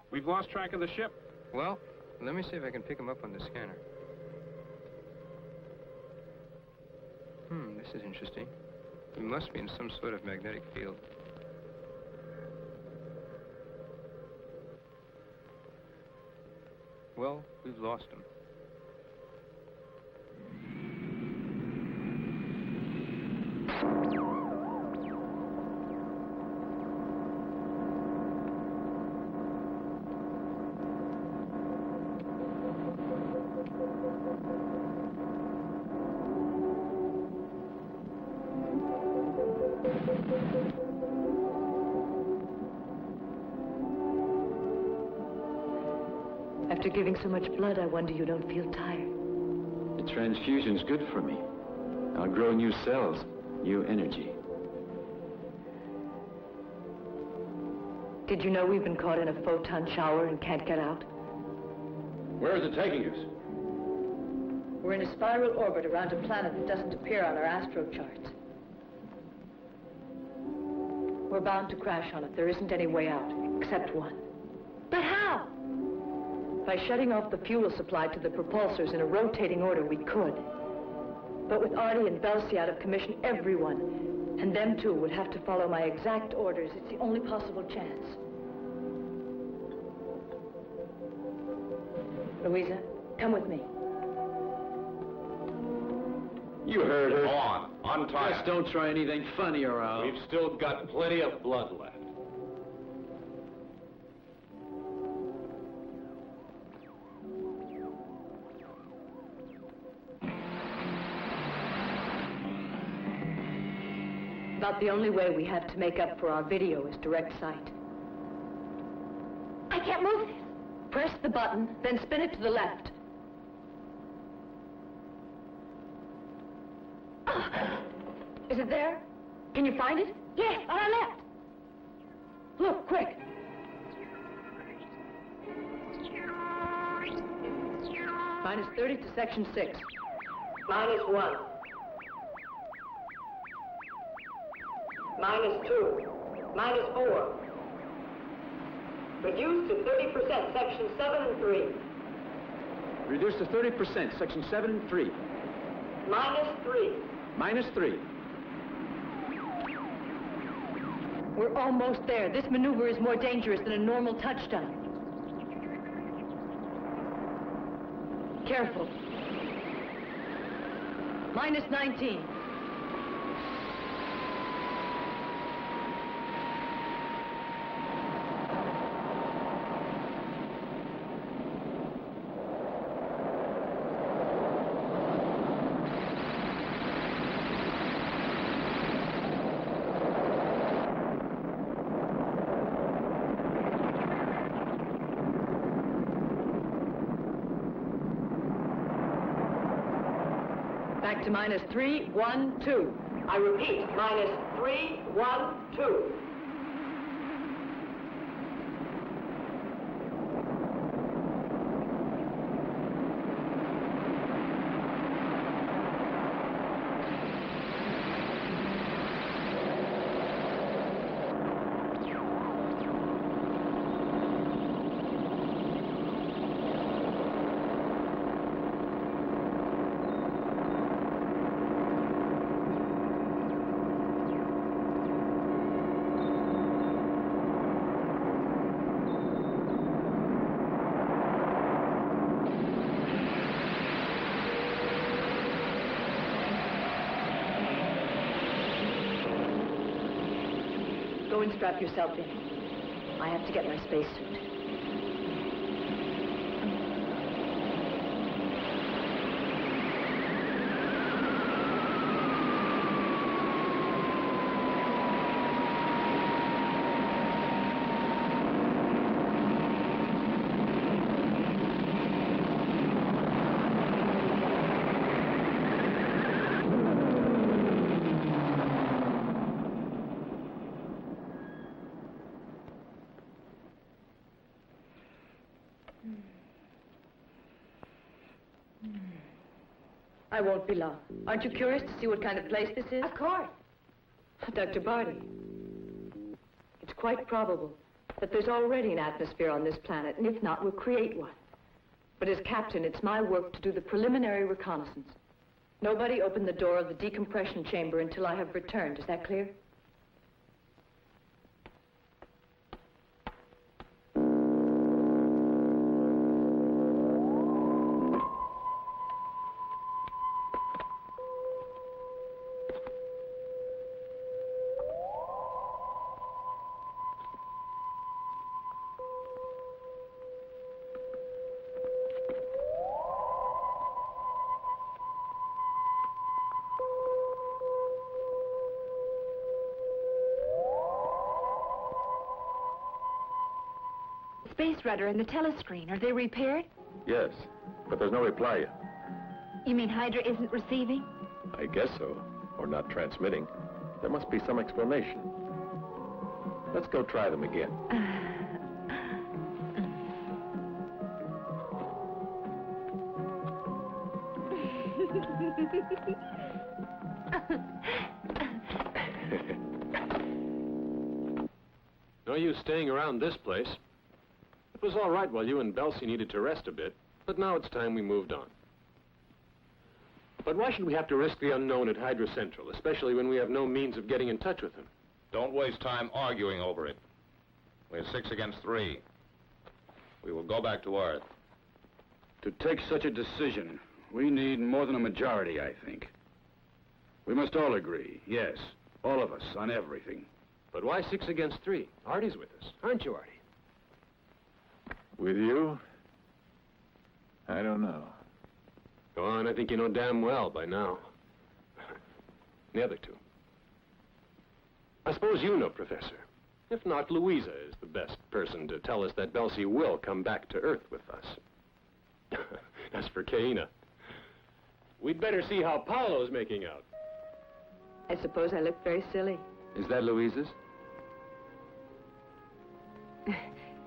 [SPEAKER 18] We've lost track of the ship.
[SPEAKER 10] Well, let me see if I can pick him up on the scanner. This is interesting. He must be in some sort of magnetic field. Well, we've lost him.
[SPEAKER 13] After giving so much blood, I wonder you don't feel tired.
[SPEAKER 11] The transfusion's good for me. I'll grow new cells, new energy.
[SPEAKER 13] Did you know we've been caught in a photon shower and can't get out?
[SPEAKER 16] Where is it taking us?
[SPEAKER 13] We're in a spiral orbit around a planet that doesn't appear on our astro charts. We're bound to crash on it. There isn't any way out, except one. But how? By shutting off the fuel supply to the propulsors in a rotating order, we could. But with Artie and Belsey out of commission, everyone, and them too, would have to follow my exact orders. It's the only possible chance. Louisa, come with me.
[SPEAKER 11] You heard her.
[SPEAKER 2] Go on, untie
[SPEAKER 11] Just don't try anything funny or I'll...
[SPEAKER 2] We've still got plenty of blood left.
[SPEAKER 13] About the only way we have to make up for our video is direct sight. I can't move this. Press the button, then spin it to the left. Is it there? Can you find it?
[SPEAKER 5] Yes, on our left.
[SPEAKER 13] Look, quick. Minus 30 to section 6.
[SPEAKER 19] Minus 1. Minus 2. Minus 4. Reduced to 30%, section 7 and 3.
[SPEAKER 11] Reduced to 30%, section 7 and 3.
[SPEAKER 19] Minus 3.
[SPEAKER 11] Minus 3.
[SPEAKER 13] We're almost there. This maneuver is more dangerous than a normal touchdown. Careful. Minus 19. Back to minus 3, 1, 2.
[SPEAKER 19] I repeat, minus 3, 1, 2.
[SPEAKER 13] Go and strap yourself in. I have to get my spacesuit. I won't be long. Aren't you curious to see what kind of place this is?
[SPEAKER 5] Of course.
[SPEAKER 13] Dr. Barty, it's quite probable that there's already an atmosphere on this planet, and if not, we'll create one. But as captain, it's my work to do the preliminary reconnaissance. Nobody open the door of the decompression chamber until I have returned. Is that clear?
[SPEAKER 5] Space rudder and the telescreen, are they repaired?
[SPEAKER 15] Yes, but there's no reply yet.
[SPEAKER 5] You mean Hydra isn't receiving?
[SPEAKER 15] I guess so, or not transmitting. There must be some explanation. Let's go try them again.
[SPEAKER 2] No use staying around this place. It was all right while you and Belsi needed to rest a bit, but now it's time we moved on. But why should we have to risk the unknown at Hydra Central, especially when we have no means of getting in touch with him?
[SPEAKER 9] Don't waste time arguing over it. We're 6 against 3. We will go back to Earth.
[SPEAKER 16] To take such a decision, we need more than a majority, I think. We must all agree, yes, all of us, on everything.
[SPEAKER 2] But why 6 against 3? Artie's with us, aren't you, Artie?
[SPEAKER 15] With you? I don't know.
[SPEAKER 2] Go on, I think you know damn well by now. The other two. I suppose you know, Professor. If not, Louisa is the best person to tell us that Belsi will come back to Earth with us. As for Kaina, we'd better see how Paolo's making out.
[SPEAKER 13] I suppose I look very silly.
[SPEAKER 11] Is that Louise's?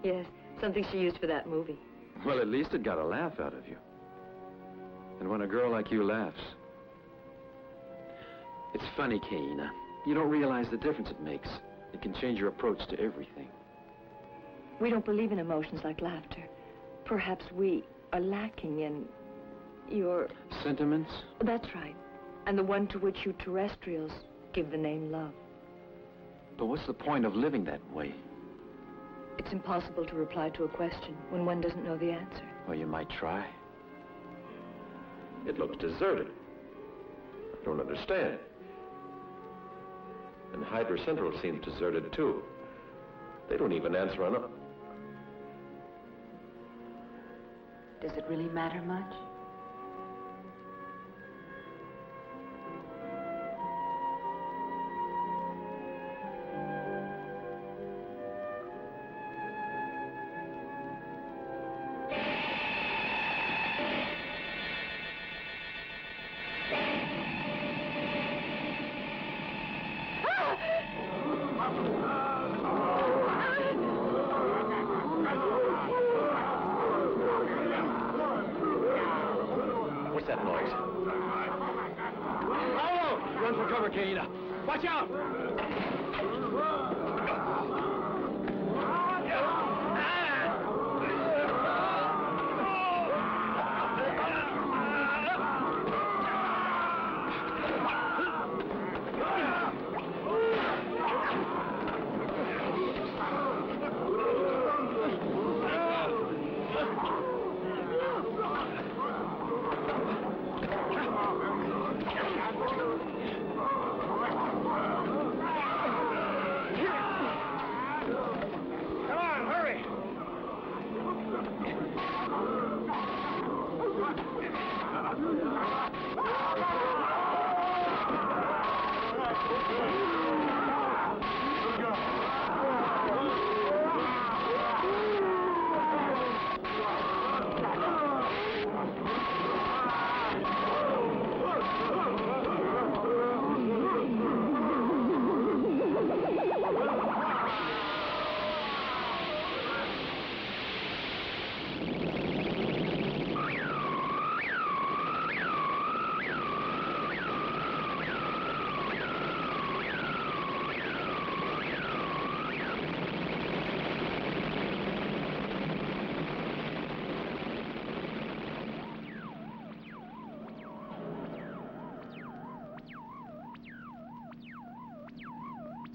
[SPEAKER 13] Yes, something she used for that movie.
[SPEAKER 11] Well, at least it got a laugh out of you. And when a girl like you laughs... It's funny, Kaina. You don't realize the difference it makes. It can change your approach to everything.
[SPEAKER 13] We don't believe in emotions like laughter. Perhaps we are lacking in your...
[SPEAKER 11] Sentiments?
[SPEAKER 13] That's right. And the one to which you terrestrials give the name love.
[SPEAKER 11] But what's the point of living that way?
[SPEAKER 13] It's impossible to reply to a question when one doesn't know the answer.
[SPEAKER 11] Well, you might try.
[SPEAKER 15] It looks deserted. I don't understand. And Hydra Central seems deserted, too. They don't even answer on...
[SPEAKER 5] Does it really matter much?
[SPEAKER 15] What's that noise?
[SPEAKER 11] Paolo! Run for cover, Kaina. Watch out!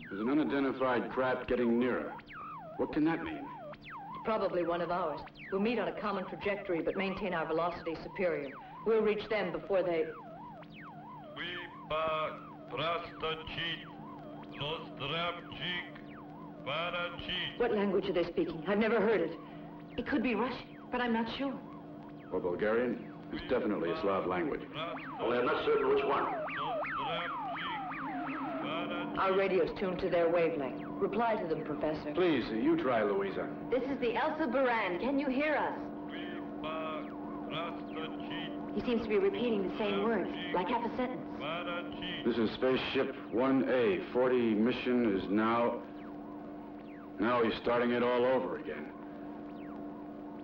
[SPEAKER 16] There's an unidentified craft getting nearer. What can that mean?
[SPEAKER 13] Probably one of ours. We'll meet on a common trajectory, but maintain our velocity superior. We'll reach them before they... What language are they speaking? I've never heard it.
[SPEAKER 5] It could be Russian, but I'm not sure.
[SPEAKER 16] Or Bulgarian? It's definitely a Slav language.
[SPEAKER 12] Only I'm not certain which one.
[SPEAKER 13] Our radio's tuned to their wavelength. Reply to them, Professor.
[SPEAKER 16] Please, you try, Louisa.
[SPEAKER 3] This is the Elsa Baran. Can you hear us?
[SPEAKER 5] He seems to be repeating the same words, like half a sentence.
[SPEAKER 16] This is spaceship 1A. 40 mission is now... Now he's starting it all over again.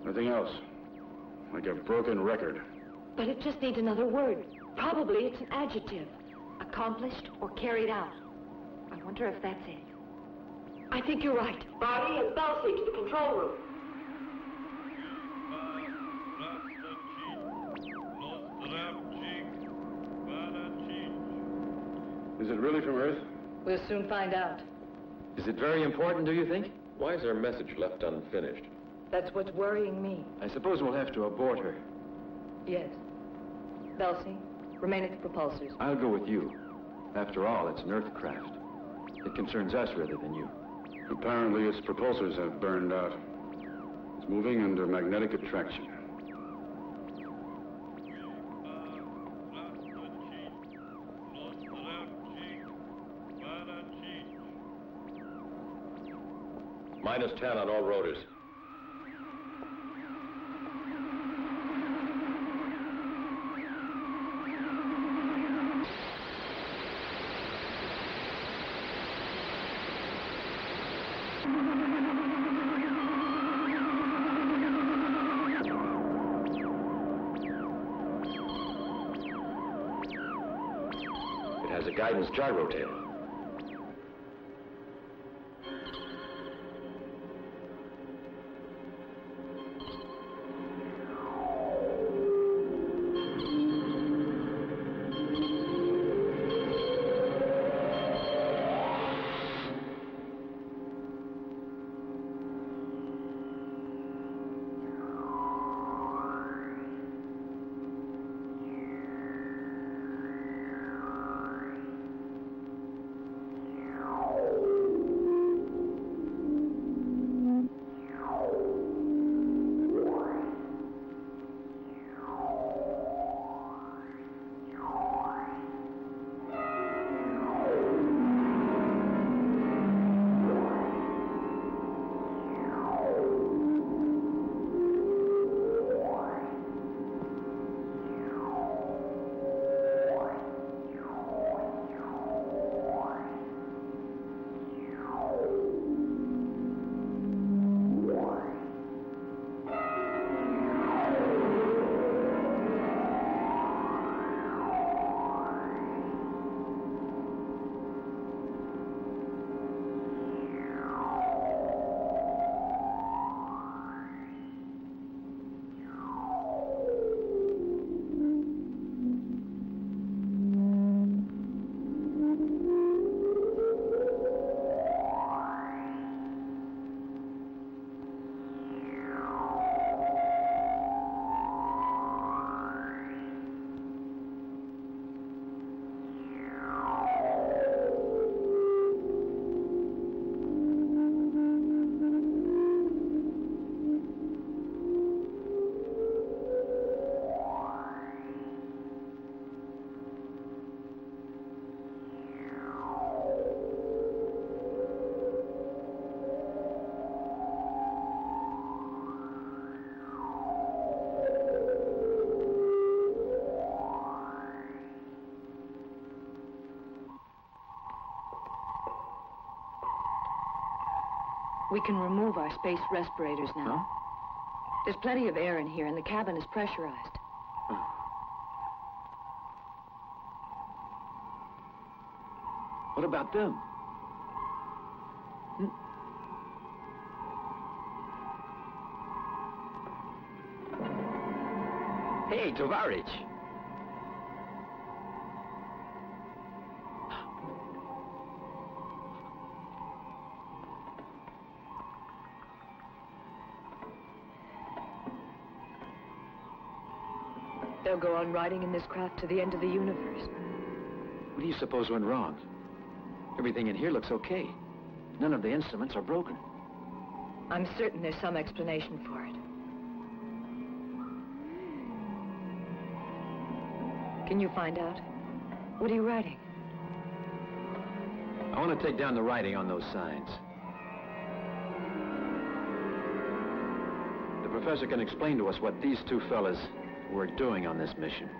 [SPEAKER 16] Nothing else. Like a broken record.
[SPEAKER 5] But it just needs another word. Probably it's an adjective. Accomplished or carried out. I wonder if that's it.
[SPEAKER 13] I think you're right.
[SPEAKER 3] Bobby and Belsi to the control room.
[SPEAKER 16] Is it really from Earth?
[SPEAKER 13] We'll soon find out.
[SPEAKER 11] Is it very important, do you think?
[SPEAKER 15] Why is our message left unfinished?
[SPEAKER 13] That's what's worrying me.
[SPEAKER 11] I suppose we'll have to abort her.
[SPEAKER 13] Yes. Belsi, remain at the propulsors.
[SPEAKER 11] I'll go with you. After all, it's an Earth craft. It concerns us rather than you.
[SPEAKER 16] Apparently its propulsors have burned out. It's moving under magnetic attraction.
[SPEAKER 15] -10 on all rotors.
[SPEAKER 11] has a guidance gyrotator.
[SPEAKER 13] We can remove our space respirators now.
[SPEAKER 11] Huh?
[SPEAKER 13] There's plenty of air in here, and the cabin is pressurized.
[SPEAKER 11] What about them? Hey, Tovarich.
[SPEAKER 13] They'll go on riding in this craft to the end of the universe.
[SPEAKER 11] What do you suppose went wrong? Everything in here looks okay. None of the instruments are broken.
[SPEAKER 13] I'm certain there's some explanation for it. Can you find out? What are you writing?
[SPEAKER 11] I want to take down the writing on those signs. The professor can explain to us what these two fellas were doing on this mission.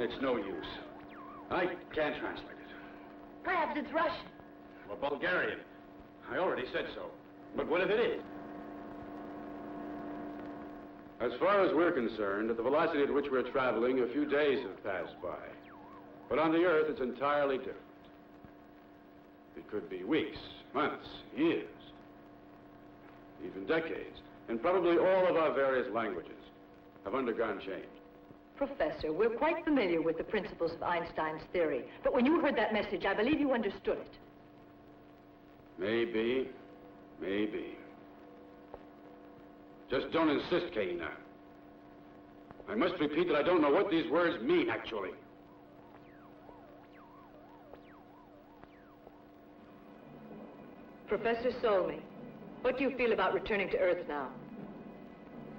[SPEAKER 16] It's no use. I can't translate it.
[SPEAKER 5] Perhaps it's Russian.
[SPEAKER 16] Or Bulgarian. I already said so. But what if it is? As far as we're concerned, at the velocity at which we're traveling, a few days have passed by. But on the Earth, it's entirely different. It could be weeks, months, years, even decades. And probably all of our various languages have undergone change.
[SPEAKER 13] Professor, we're quite familiar with the principles of Einstein's theory. But when you heard that message, I believe you understood it.
[SPEAKER 16] Maybe. Just don't insist, Kaina. I must repeat that I don't know what these words mean, actually.
[SPEAKER 13] Professor Solmy, what do you feel about returning to Earth now?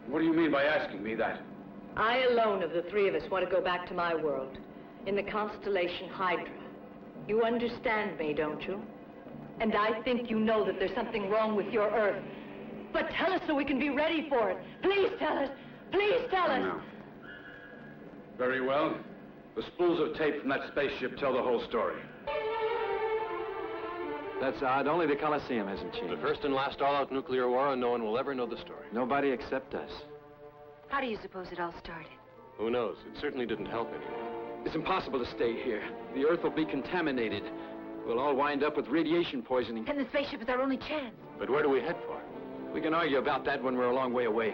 [SPEAKER 16] What do you mean by asking me that?
[SPEAKER 13] I alone of the three of us want to go back to my world, in the constellation Hydra. You understand me, don't you? And I think you know that there's something wrong with your Earth. But tell us so we can be ready for it. Please tell us. Please tell us.
[SPEAKER 16] No. Very well. The spools of tape from that spaceship tell the whole story.
[SPEAKER 11] That's odd. Only the Colosseum hasn't changed.
[SPEAKER 18] The first and last all-out nuclear war, and no one will ever know the story.
[SPEAKER 11] Nobody except us.
[SPEAKER 5] How do you suppose it all started?
[SPEAKER 18] Who knows? It certainly didn't help anyone.
[SPEAKER 11] It's impossible to stay here. The Earth will be contaminated. We'll all wind up with radiation poisoning.
[SPEAKER 5] And the spaceship is our only chance.
[SPEAKER 18] But where do we head for?
[SPEAKER 11] We can argue about that when we're a long way away.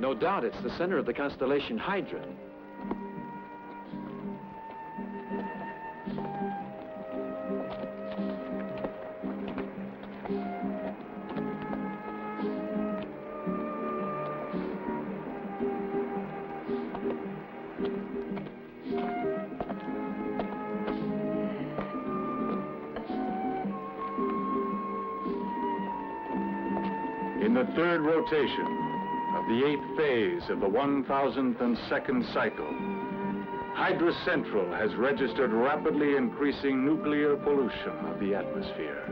[SPEAKER 11] No doubt it's the center of the constellation Hydra.
[SPEAKER 8] In the third rotation of the 8th phase of the 1002nd cycle, Hydra Central has registered rapidly increasing nuclear pollution of the atmosphere.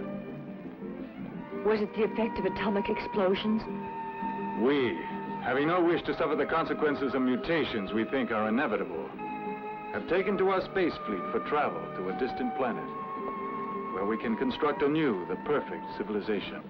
[SPEAKER 13] Was it the effect of atomic explosions?
[SPEAKER 8] We, having no wish to suffer the consequences of mutations we think are inevitable, have taken to our space fleet for travel to a distant planet, where we can construct anew the perfect civilization.